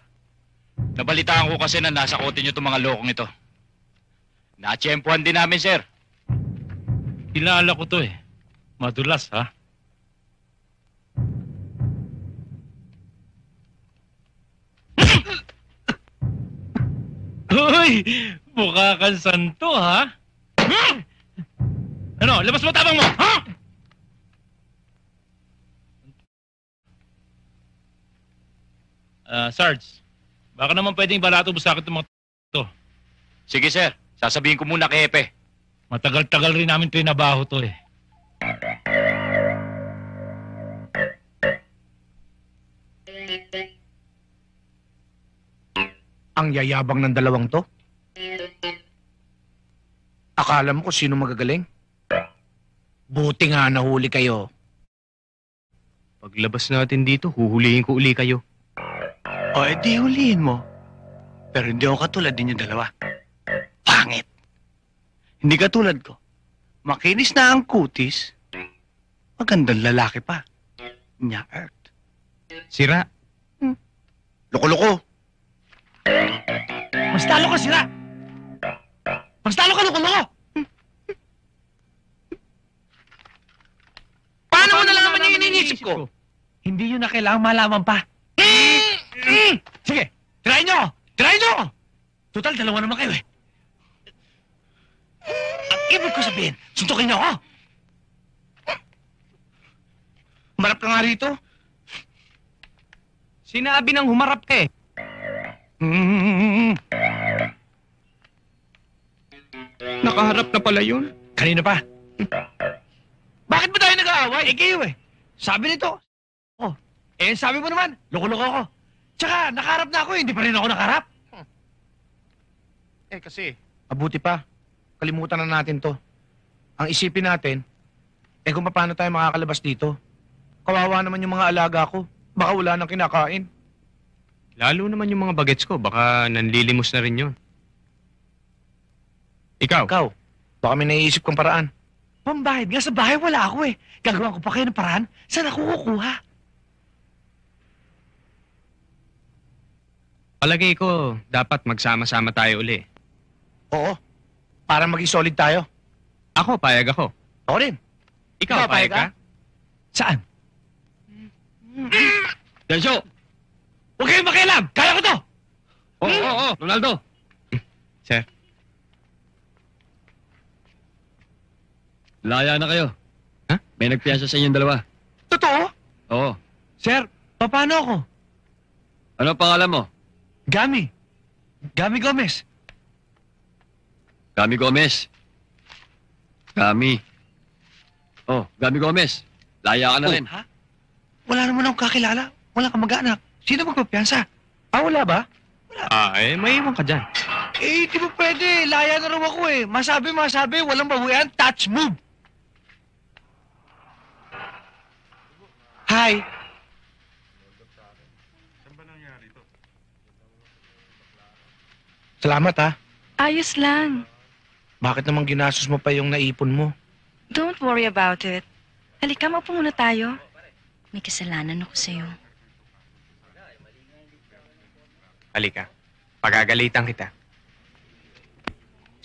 Nabalitaan ko kasi na nasa kote niyo itong mga lokong ito. Natsyempuhan din namin, sir. Kilala ko to eh. Madulas, ha? Hoy! Mukha kang santo, ha? Ano? Labas mo tabang mo, ha? Sarge, baka naman pwedeng balato mo sa akin itong mga to. Sige, sir. Sasabihin ko muna kay Epe. Matagal-tagal rin namin trinabaho to eh. Ang yayabang ng dalawang to? Akala mo kung sino magagaling? Buti nga nahuli kayo. Paglabas natin dito, huhulihin ko uli kayo. O, edi hulihin mo. Pero hindi ako katulad din yung dalawa. Pangit. Hindi katulad ko. Makinis na ang kutis. Magandang lalaki pa. Nya Earth. Sira. Loko-loko. Mas talo ka sila! Mas talo ka, loko-loko! Paano mo nalaman yung iniisip ko? Hindi yun na kailangang malaman pa. Sige, try nyo! Try nyo! Total, dalawa naman kayo eh. Ang ibig ko sabihin, suntukin nyo ako! Marap ka nga rito. Sinabi nang humarap ka eh. Nakaharap na pala yun. Kanina pa. Bakit ba tayo nag-aaway? Eh kayo eh. Sabi nito. Oh, eh sabi mo naman, loko-loko ako. Tsaka, nakaharap na ako eh. Hindi pa rin ako nakaharap. Eh kasi, mabuti pa. Kalimutan na natin to. Ang isipin natin, eh kung paano tayo makakalabas dito. Kawawa naman yung mga alaga ko. Baka wala nang kinakain. Lalo naman yung mga bagets ko, baka nanlilimos na rin yun. Ikaw? Ikaw, baka may naiisip kong paraan. Pambahid nga sa bahay, wala ako eh. Gagawa ko pa kayo ng paraan. Saan ako kukuha? Palagay ko, dapat magsama-sama tayo uli. Oo, para maging solid tayo. Ako, payag ako. Ako rin. Ikaw, payag ka? Saan? Densyo! Huwag kayong makialam! Kaya ko to! Oo, Ronaldo! Sir? Laya na kayo. Ha? May nagpiyasa sa inyong dalawa. Totoo? Oo. Sir, paano ako? Ano ang pangalan mo? Gami. Gami Gomez. Gami Gomez. Gami. Oh, Gami Gomez. Laya ka na rin. Ha? Wala naman akong kakilala. Wala kang mag-anak. Sino magpapiyansa? Ah, wala ba? May iwan ka dyan. Eh, di ba pwede? Laya na raw ako eh. Masabi, walang bawian, touch move. Hi. Salamat ha. Ayos lang. Bakit naman ginastos mo pa yung naipon mo? Don't worry about it. Halika, maupo muna tayo. May kasalanan ako sa'yo. Halika. Pagagalitan kita.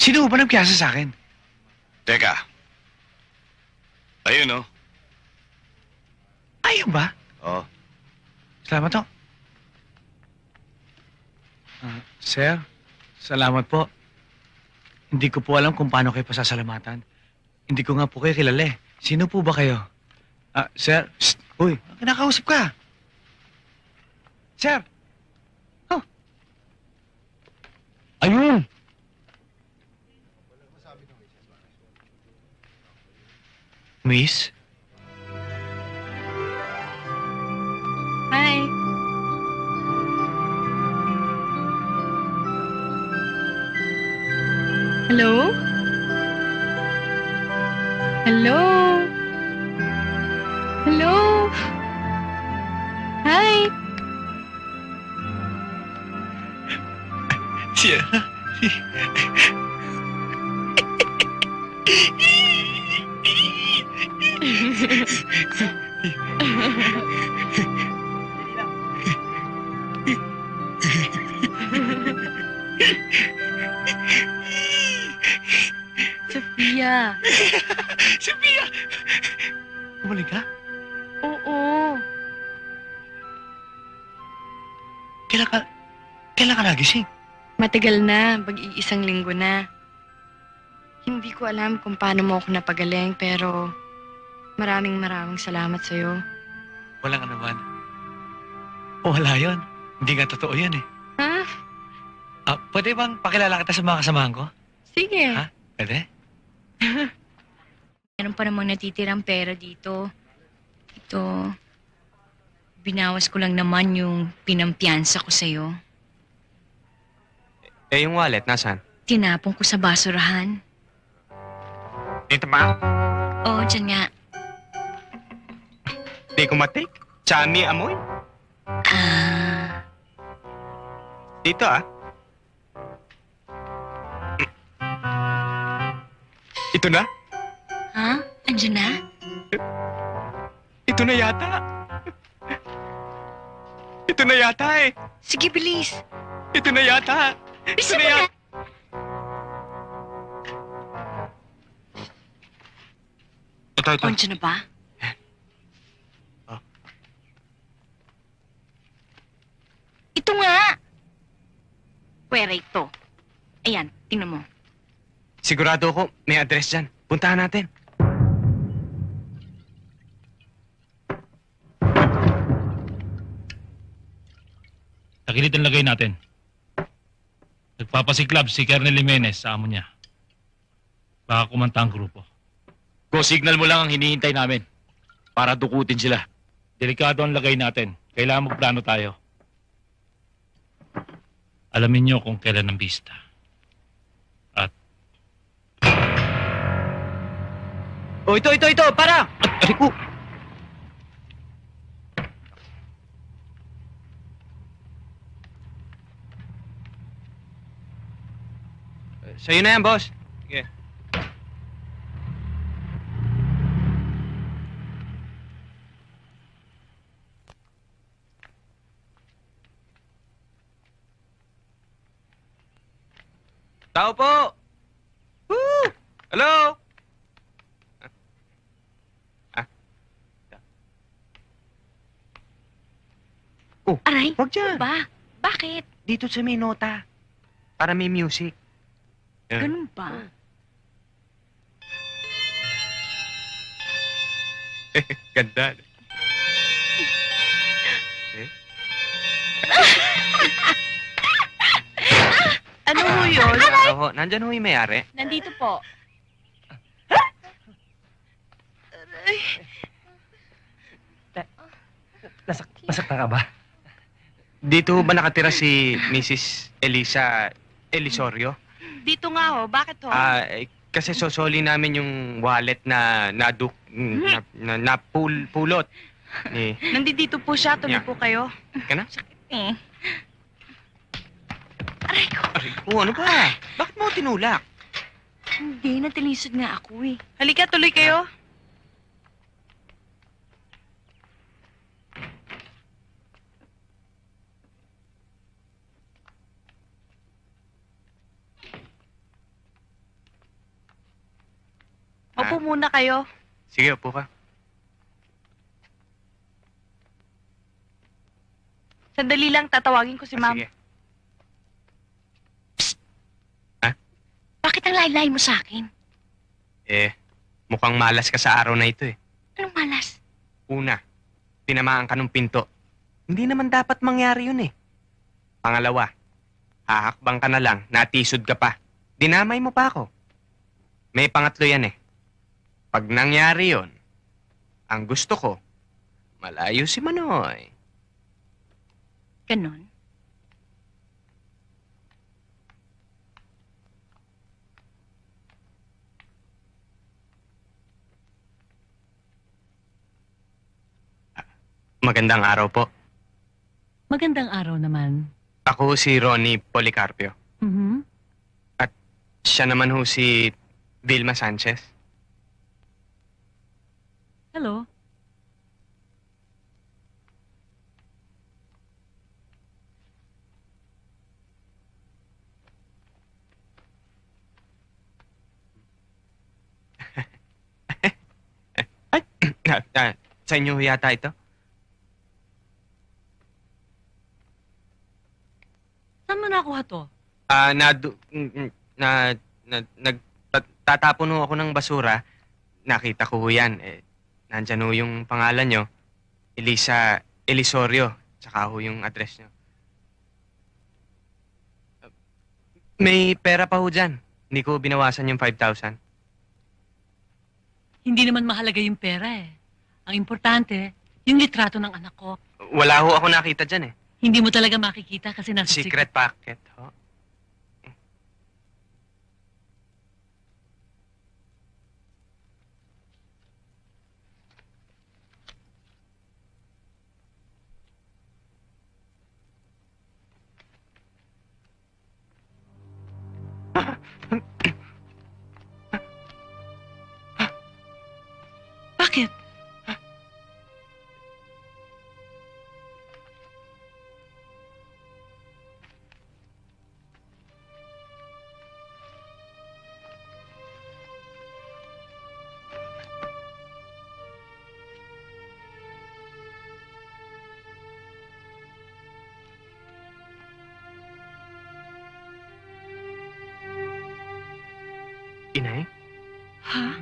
Sino ba nagpiyasa sa akin? Teka. Ayun, oh. Ayun ba? Oh. Salamat ho. Sir, salamat po. Hindi ko po alam kung paano kayo pasasalamatan. Hindi ko nga po kayo kilala eh. Sino po ba kayo? Sir, shh, uy, kinakausap ka. Sir! Oh. Ayun! Miss? Hi. Hello? Hello? Hello? Hi. Siya. Sophia. Sophia! Bumalik ka? Oo. Kailan ka nagising? Matagal na, mag-iisang linggo na. Hindi ko alam kung paano mo ako napagaling, pero maraming salamat sa'yo. Walang anuman. Wala yun. Hindi nga totoo yan eh. Ha? Pwede bang pakilala kita sa mga kasamahan ko? Sige. Ha? Pwede? Meron pa namang natitirang pera dito. Ito, binawas ko lang naman yung pinampiyansa ko sa'yo. Eh, yung wallet, nasaan? Tinapon ko sa basurahan. Dito ba? Oo, dyan nga. Di ko matik. Chami amoy. Dito Ito na? Ha? Andyan na? Ito na yata. Ito na yata eh. Sige, bilis. Ito na yata. Bisa Ito na mo yata. Ito. Andyan na ba? Ito nga! Pwera ito. Ayan, tingnan mo. Sigurado ako, may address dyan. Puntahan natin. Takilid ang lagay natin. Nagpapasiklab si Colonel Jimenez sa amo niya. Baka kumanta ang grupo. Go signal mo lang ang hinihintay namin. Para dukutin sila. Delikado ang lagay natin. Kailangan magplano tayo. Alamin niyo kung kailan ang bista. At... Oh, ito! Para! Ariku! Sa'yo na yan, boss. Sige. Tao po! Woo! Hello? Oh, Aray, wag dyan. ba? Bakit? Dito sa may nota. Para may music. Ganun ba? Ganda. Ano mo yun? Oho, nandyan ho yung may-ari. Nandito po. Nasaktan ka ba? Dito ho ba nakatira si Mrs. Elisa Elisorio? Dito nga ho, bakit ho? Kasi sosoli namin yung wallet na pulot. Nandito po siya, tuloy Yeah. po kayo. Ka na? Aray ko. Aray ko, ano ba? Bakit mo tinulak? Hindi, natilisod nga ako eh. Halika, tuloy kayo. Opo muna kayo. Sige, upo ka. Sandali lang, tatawagin ko si ma'am. Sige. Bakit ang laylay mo sa akin? Mukhang malas ka sa araw na ito eh. Anong malas? Una, tinamaan ka ng pinto. Hindi naman dapat mangyari yun eh. Pangalawa, hahakbang ka na lang, natisod ka pa. Dinamay mo pa ako. May pangatlo yan eh. Pag nangyari yon, ang gusto ko, malayo si Manoy. Ganon. Magandang araw po. Magandang araw naman. Ako si Ronnie Policarpio. Mhm. Siya naman ho si Vilma Sanchez. Hello. Sa inyo ho yata ito? Saan mo nakuha to? Nagtatapon ho ako ng basura. Nakita ko ho yan. Nandyan ho yung pangalan nyo. Elisorio. Tsaka ho yung address nyo. May pera pa ho dyan. Hindi ko binawasan yung 5,000. Hindi naman mahalaga yung pera eh. Ang importante, yung litrato ng anak ko. Wala ho ako nakita dyan eh. Hindi mo talaga makikita kasi nasa Secret packet ho. Bakit? Inay? Ha?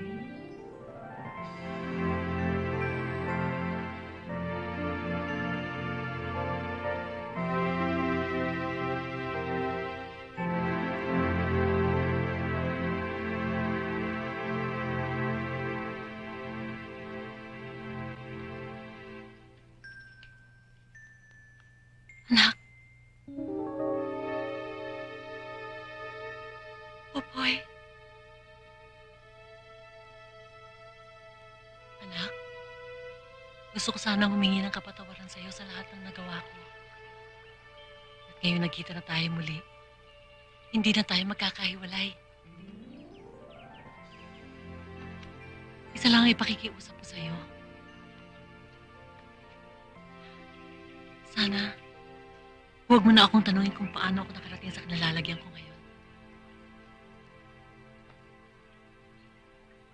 Anak. Popoy. Anak, gusto ko sanang humingi ng kapatawaran sa iyo sa lahat ng nagawa ko. At ngayon nagkita na tayo muli, hindi na tayo magkakahiwalay. Isa lang ang ipakikiusap ko sa iyo. Sana, huwag mo na akong tanungin kung paano ako nakarating sa kinalalagyan ko ngayon.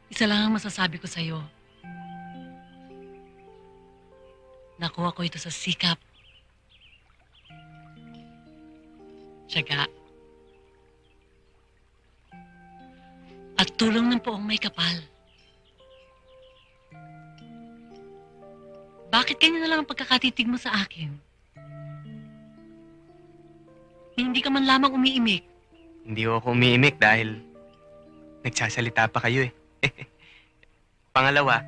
Isa lang ang masasabi ko sa iyo. Nakuha ko ito sa sikap, tiyaga, at tulong ng poong may kapal. Bakit ganyan na lang ang pagkakatitig mo sa akin? Hindi ka man lamang umiimik. Hindi ako umiimik dahil nagsasalita pa kayo eh. Pangalawa,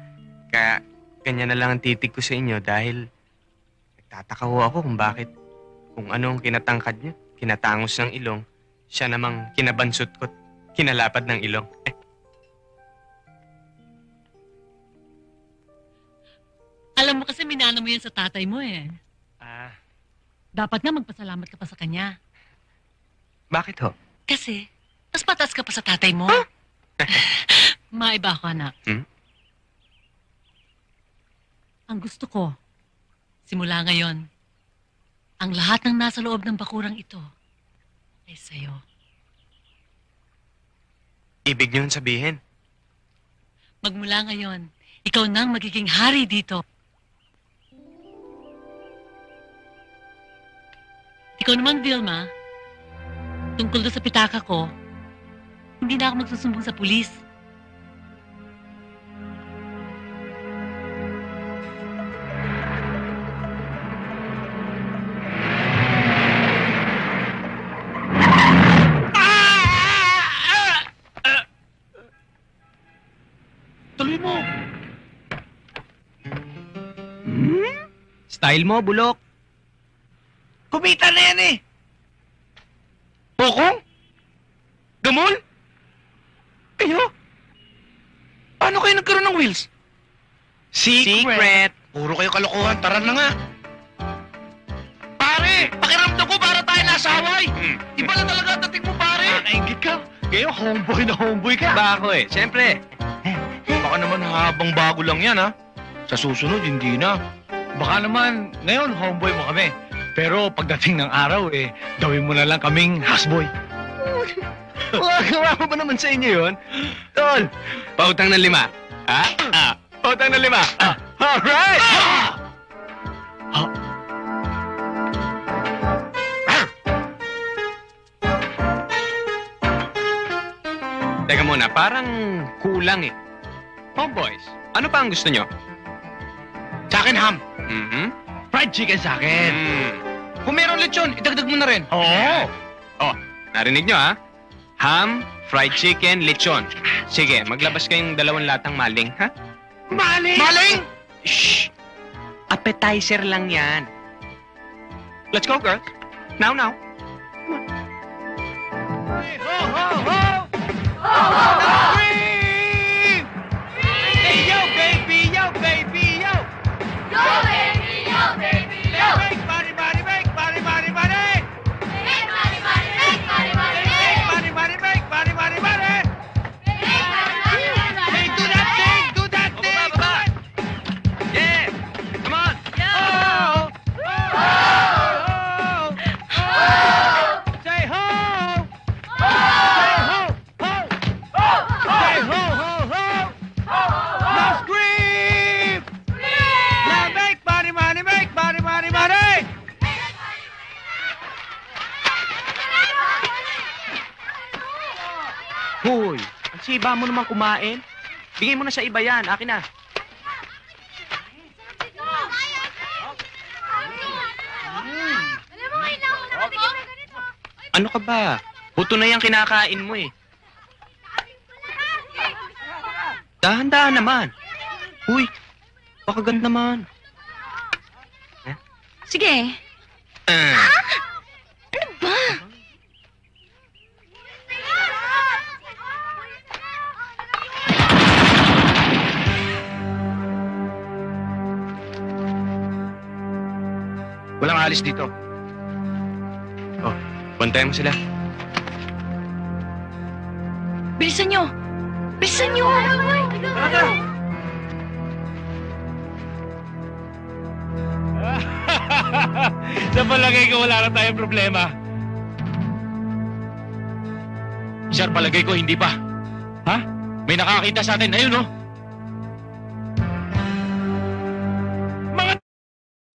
kaya ganyan na lang ang titig ko sa inyo dahil nagtataka ho ako kung bakit, kung anong kinatangkad nyo, kinatangos ng ilong, Siya namang kinabansot ko't kinalapad ng ilong. Alam mo kasi minana mo yan sa tatay mo eh. Dapat nga magpasalamat ka pa sa kanya. Bakit ho? Kasi, mas patas ka pa sa tatay mo. Maiba ako, anak. Ang gusto ko, simula ngayon, ang lahat ng nasa loob ng bakurang ito ay sa'yo. Ibig niyon sabihin? Magmula ngayon, ikaw nang magiging hari dito. Ikaw naman, Vilma, tungkol doon sa pitaka ko, hindi na ako magsusumbong sa pulis. Tuloy mo! Style mo, bulok. Kumita na yan eh! Bokong? Gamol? Kayo? Paano kayo nagkaroon ng wheels? Secret! Puro kayo kalokohan, tara na nga. Pare, pakiramdam ko para tayo nasa Hawaii. Iba na talaga dating mo, pare. Nakaingit ka. Ngayon, homeboy ka. Ba ako eh, siyempre. Baka naman habang bago lang yan, ha? Sa susunod, hindi na. Baka naman, ngayon, homeboy mo kami. Pero pagdating ng araw, gawin mo na lang kaming houseboy. Wala ba naman sa inyo yun? Tol, pautang ng 5. Ha? Pautang ng 5. Alright! Teka muna, parang kulang eh. Homeboys, ano pa ang gusto nyo? Sa akin, ham. Fried chicken sa akin. Kung meron lechon, idagdag mo na rin. Oo. Oh, narinig nyo ha? Ham, fried chicken, lechon. Sige, maglabas kayong 2 latang maling, ha? Maling! Maling! Shh! Appetizer lang yan. Let's go, girls. Now. Hey, ho, ho, ho! Ho, ho, ho! Hey, yo, baby, yo, baby, yo! Yo, baby, yo, baby, yo! Make money, money, make money, money, money! Make money, money, make money, money, Make money, money, make money, money, money! make money, money, make money, Hey, do that thing, do that thing! Yeah! Come on! Oh! Oh! Oh! Say ho! Say ho! Ho! Say ho, ho, ho! Now scream! Now make money, money, make money, money, money! Hoy, ang siba mo naman kumain. Bigay mo na sa iba yan. Akin na. Ano ka ba? Buto na yung kinakain mo eh. Dahan-dahan naman. Uy, pakagat naman. Sige. Ano ba? Walang alis dito. Oh, bantayan mo sila. Bilisan nyo! Bilisan nyo! Sa palagay ko, wala na tayong problema. Sir, palagay ko hindi pa. Ha? May nakakita sa atin. Ayun, oh.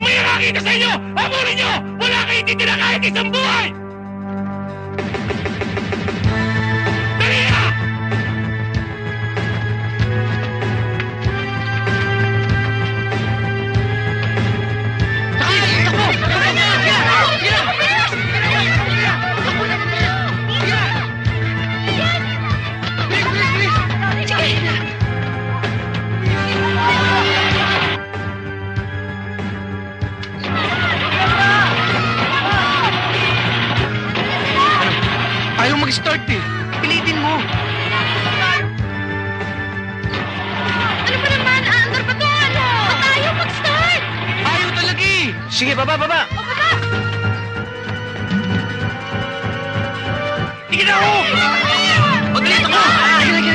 May nakakita sa inyo! Habulin nyo! Wala kayong titira kahit isang buhay! Dali na! mag-start eh. Pilitin mo. Ano ba naman? Aandar pa to, ano? Ba't tayo mag-start? Ayaw talaga eh. Sige, baba, baba. Sige na ako! Magalit ako! Sige.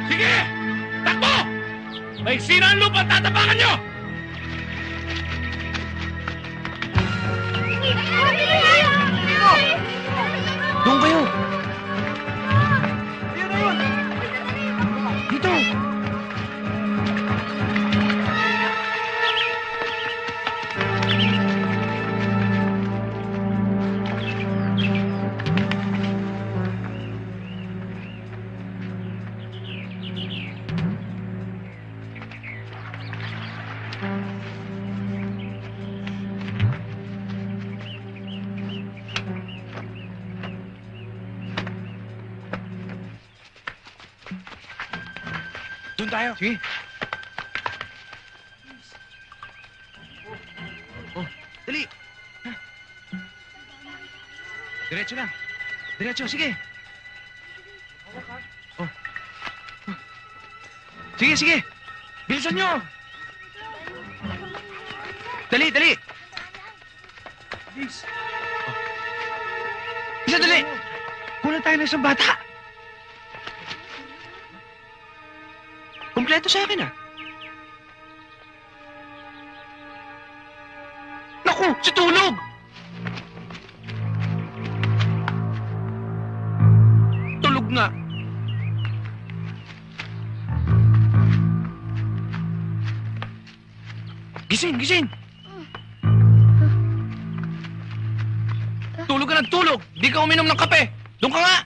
Sige! Takbo! May sina ang lupa, tatapakan nyo! Doon kayo. Dito. Doon tayo. Sige. Oh, dali. Diretso lang. Diretso, sige. Oh. Sige, sige. Bilisan nyo. Dali, dali. Bilis. Isa, dali. Kulang tayo ng isang bata. Kompleto sa akin, ah. Naku, si Tulog! Tulog nga. Gising, gising! Tulog ka ng tulog! Di ka uminom ng kape! Doon ka nga!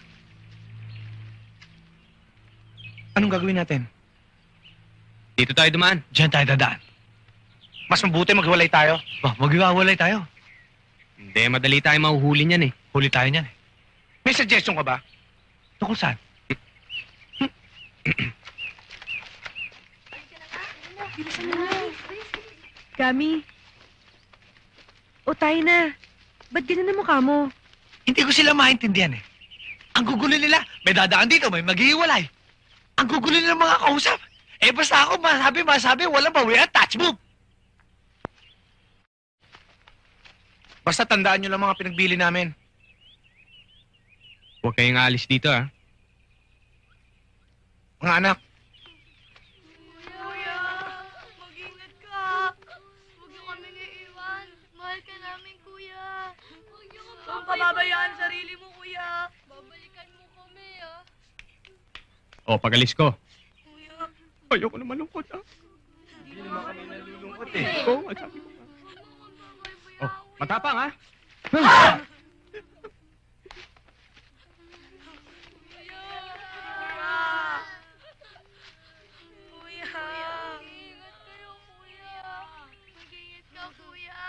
Anong gagawin natin? Dito tayo dumaan. Diyan tayo dadaan. Mas mabuti maghiwalay tayo. Maghiwalay tayo. Hindi, madali tayo mahuhuli niyan eh. Huli tayo niyan eh. May suggestion ka ba? Tungkol saan? Kami. O tayo na. Ba't ganyan ang mukha mo? Hindi ko sila maintindihan eh. Ang gugulo nila, may dadaan dito, may maghihiwalay. Ang gugulo nila mga kausap. Eh basta ako masabi, walang bawian, touch move. Basta tandaan nyo lang mga pinagbili namin. Huwag kayong aalis dito, ah. Mga anak, Kuya, mag-ingat ka. Huwag niyo kami iiwan. Mahal ka namin, kuya. Huwag niyo kami pababayaan sarili mo, kuya. Babalikan mo kami, ah. O, pag-alis ko. Ayoko na malungkot, ah. hindi naman kami nalulungkot eh. Oo, nga, sabi ko nga. Oh, matapang, ah. Kuya. Mag-ingat kayo, kuya. Mag-ingat ka, kuya.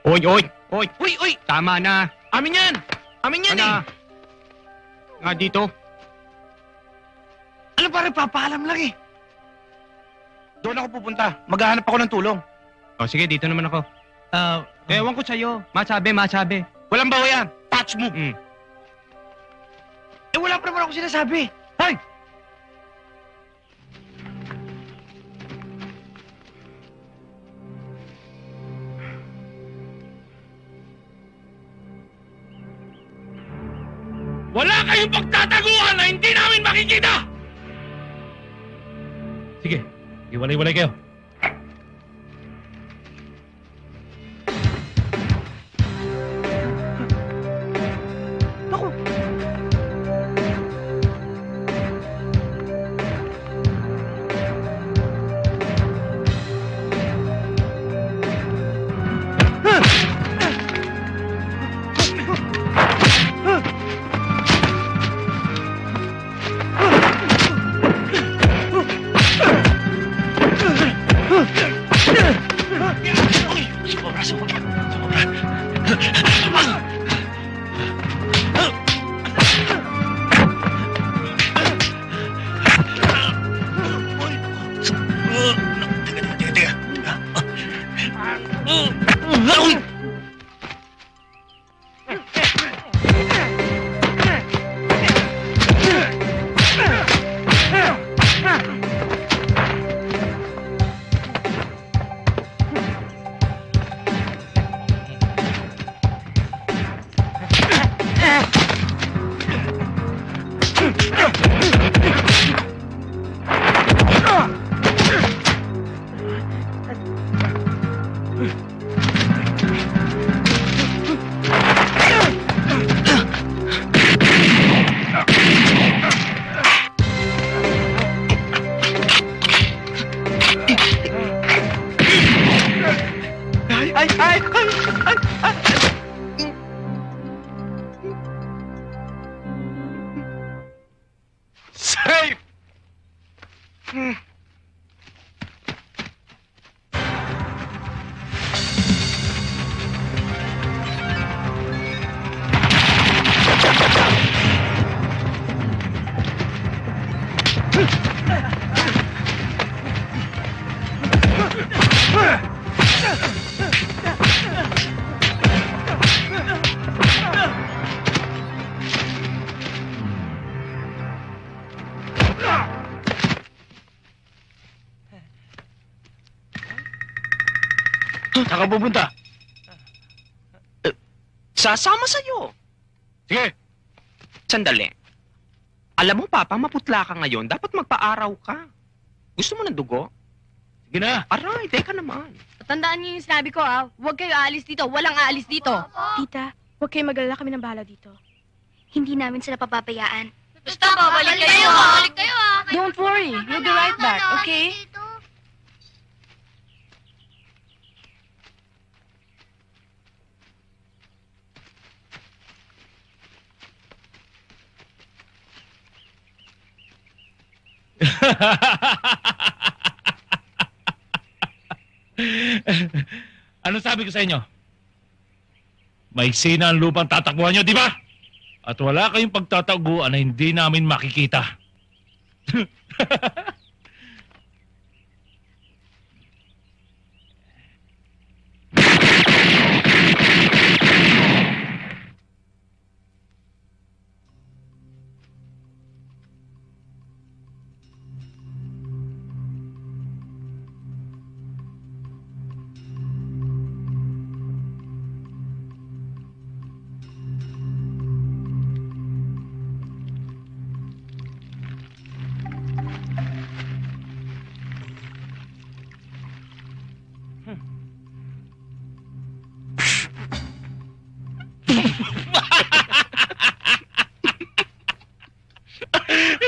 Oy, oy, oy. Uy, uy! Tama na. Amin yan! Amin yan Ano? Nga dito. Ano ba rin, papaalam lang eh. Doon ako pupunta. Maghahanap ako ng tulong. O, sige, dito naman ako. Ewan ko sa'yo. Masabi. Walang bawayan. Touch move. Eh wala pa naman ako sinasabi. Hoy! Wala kayong pagtataguan na hindi namin makikita! Sige, iwalay-walay kayo. Saan ka pupunta? Sasama sa'yo. Sige. Sandali. Alam mo, Papa, maputla ka ngayon. Dapat magpa-araw ka. Gusto mo ng dugo? Sige na. Aray, teka naman. Tandaan niyo yung sinabi ko, ah. Huwag kayo aalis dito. Walang aalis dito. Tita, huwag kayo mag-alala, kami ng bahala dito. Hindi namin sila papabayaan. Basta babalik kayo, ah. Babalik kayo, ah. Don't worry, we'll be right back, okay? Ano sabi ko sa inyo? Maiksi na ang lupang tatakbuhan nyo, di ba? At wala kayong pagtataguan na hindi namin makikita.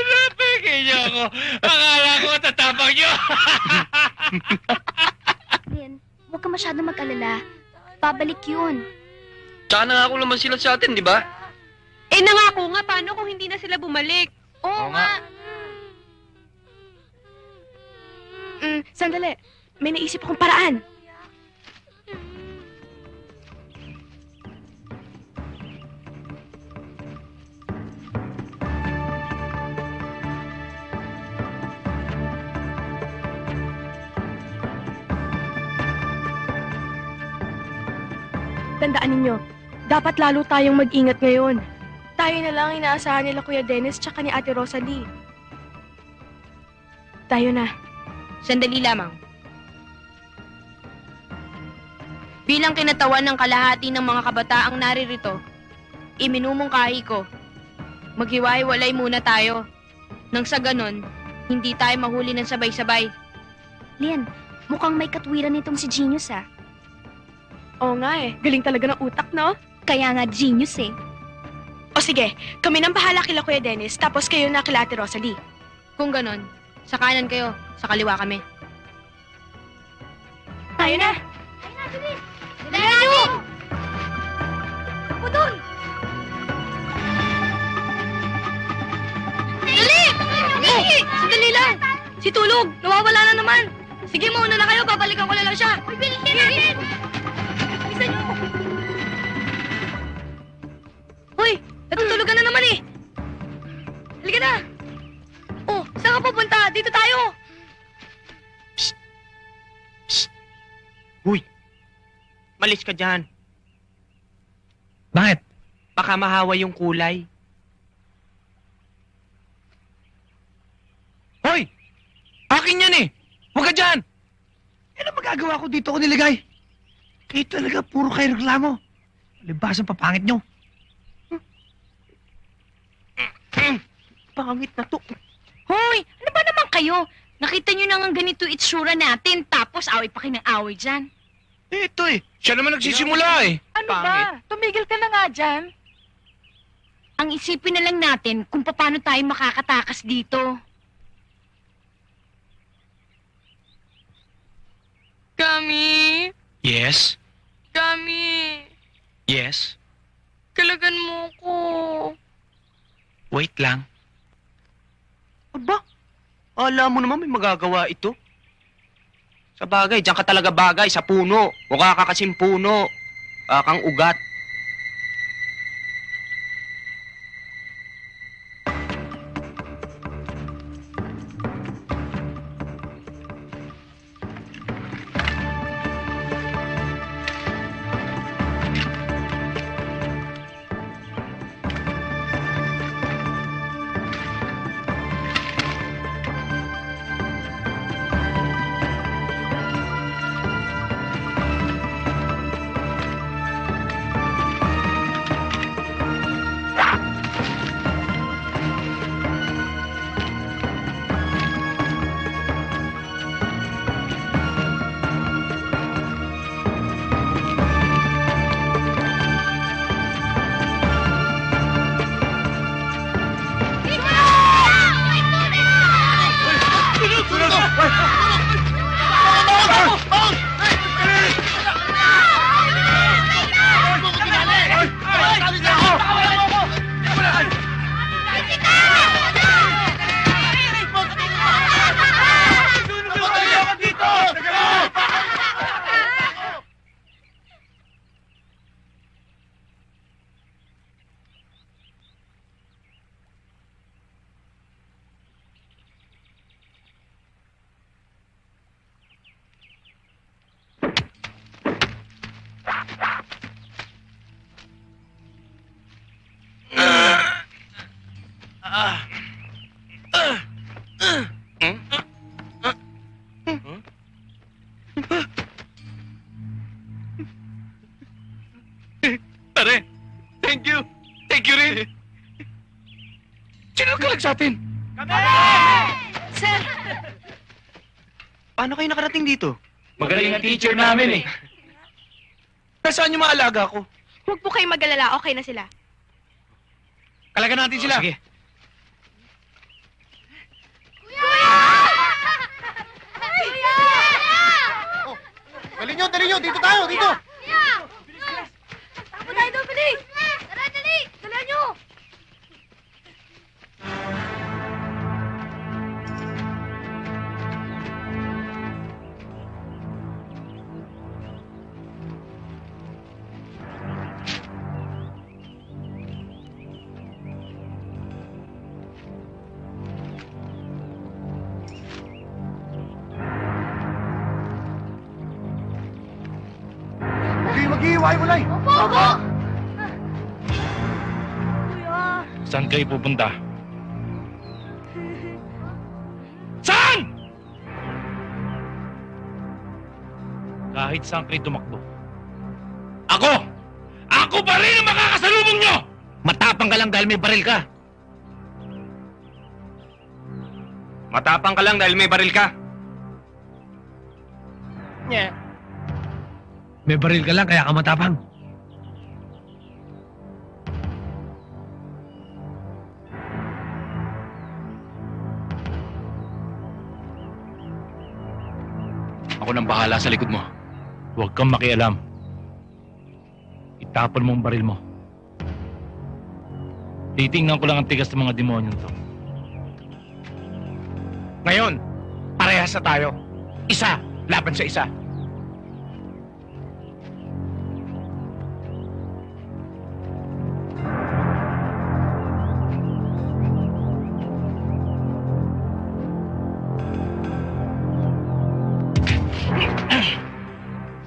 Napigil niyo ako. Akala ko tatapang niyo. Lynn, huwag ka masyadong mag-alala. Babalik yun. Tsaka nangako naman sila sa atin, di ba? Eh, nangako nga. Paano kung hindi na sila bumalik? Oo nga. Sandali. May naisip akong paraan. Tandaan ninyo, dapat lalo tayong mag-ingat ngayon. Tayo na lang inaasahan nila Kuya Dennis tsaka ni Ate Rosalie. Tayo na. Sandali lamang. Bilang kinatawan ng kalahati ng mga kabataang naririto, iminumungkahi ko, maghiwa-hiwalay muna tayo. Nang sa ganon, hindi tayo mahuli ng sabay-sabay. Lian, mukhang may katwiran nitong si Genius, ah. Oo nga eh. Galing talaga ng utak, no? Kaya nga genius eh. O sige, kami nang bahala kila Kuya Dennis, tapos kayo na kila Ate Rosalie. Kung ganon, sa kanan kayo, sa kaliwa kami. Tayo na! Dali nyo! Ako doon! Dali! Dali! Sandali lang! Si Tulog! Nawawala na naman! Sige, mauna na kayo. Babalikan ko na lang siya. Uy, bilisin natin! Bilisan nyo! Uy! Natutulog ka na naman eh! Halika na! Oh, saan ka pupunta? Dito tayo! Uy! Malis ka dyan. Bakit? Baka mahawa yung kulay. Hoy! Akin yan eh! Huwag ka dyan! Ano magagawa ko dito ko niligay? Kayo talaga, puro kayo reklamo. Libasang papangit nyo. Pangit na to. Hoy! Ano ba naman kayo? Nakita nyo na nga ganito itsura natin, tapos away pa kayo ng away dyan. Ito eh. Siya naman nagsisimula eh. Ano ba? Tumigil ka na nga dyan. Ang isipin na lang natin kung paano tayo makakatakas dito. Kami! Yes? Kami! Yes? Kalagan mo ko. Wait lang. Aba, alam mo naman may magagawa ito. Sa bagay, diyan ka talaga bagay, sa puno. Mukha ka kasing puno. Kang ugat. Pare, thank you. Thank you rin. Sino nagkalag sa atin? Sir! Paano kayo nakarating dito? Magaling ang teacher namin eh. Nasaan yung mga alaga ko? Huwag po kayo mag-alala, okay na sila. Kalagan natin sila. Sige. Dali nyo, dito tayo, dito! Takbo tayo doon, bilis! Tara, dali! Dala nyo! Maghihiwa-hiwalay! Opo! Kuya! Saan kayo pupunta? Saan? Kahit saan kayo tumakbo. Ako! Ako pa rin ang makakasalubong nyo! Matapang ka lang dahil may baril ka. Matapang ka lang dahil may baril ka. May baril ka lang, kaya ka matapang. Ako nang bahala sa likod mo. Huwag kang makialam. Itapon mo ang baril mo. Titingnan ko lang ang tigas ng mga demonyo to. Ngayon, parehas na tayo. Isa, laban sa isa.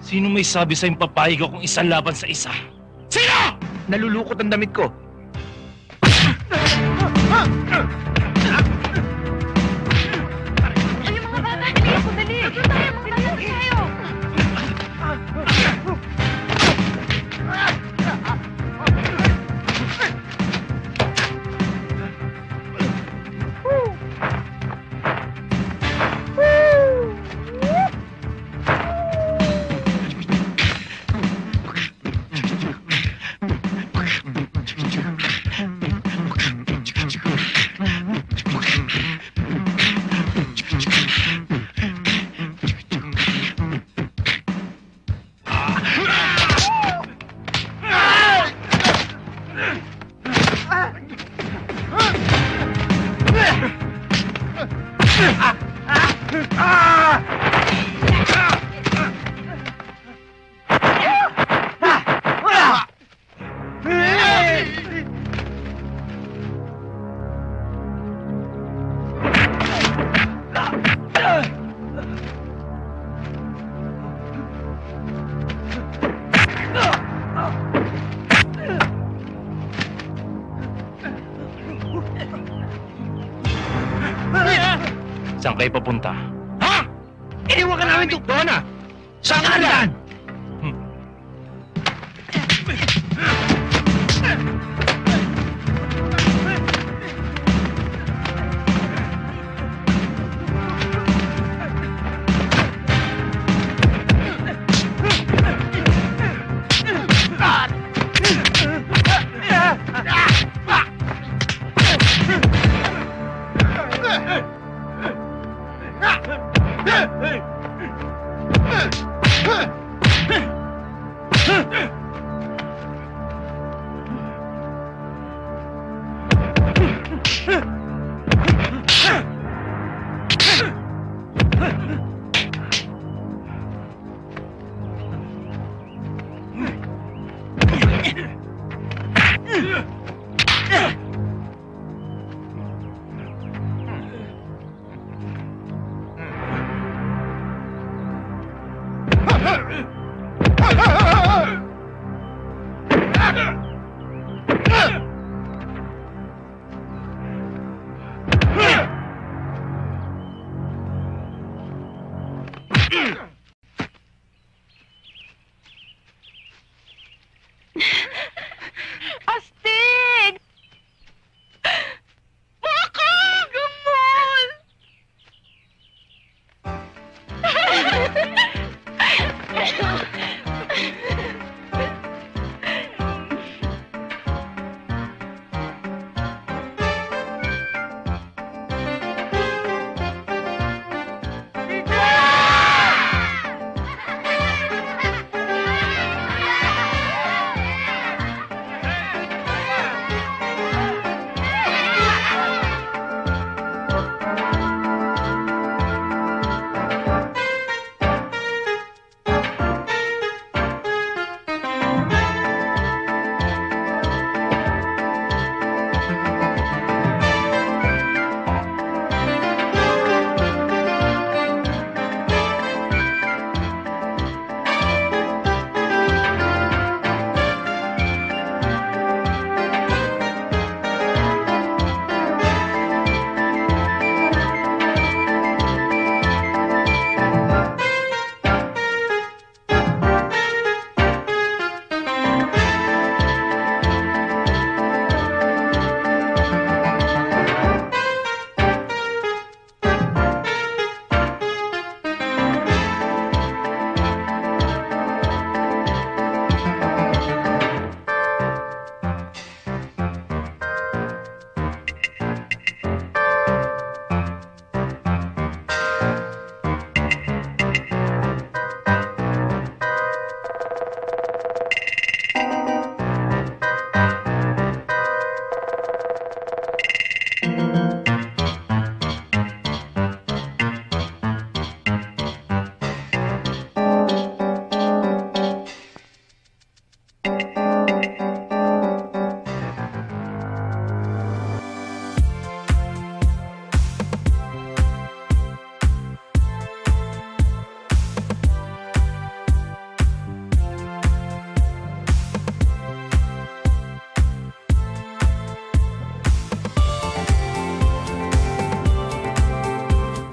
Sino may sabi sa'yong papayag akong isang laban sa isa? Sino? Nalulukot ang damit ko. Ay, mga bata, dali ako, dali! Doon tayo, mga bata, tayo! Saan kayo papunta? Ha? Iniwan ka namin doon ah! Saan ka nandaan?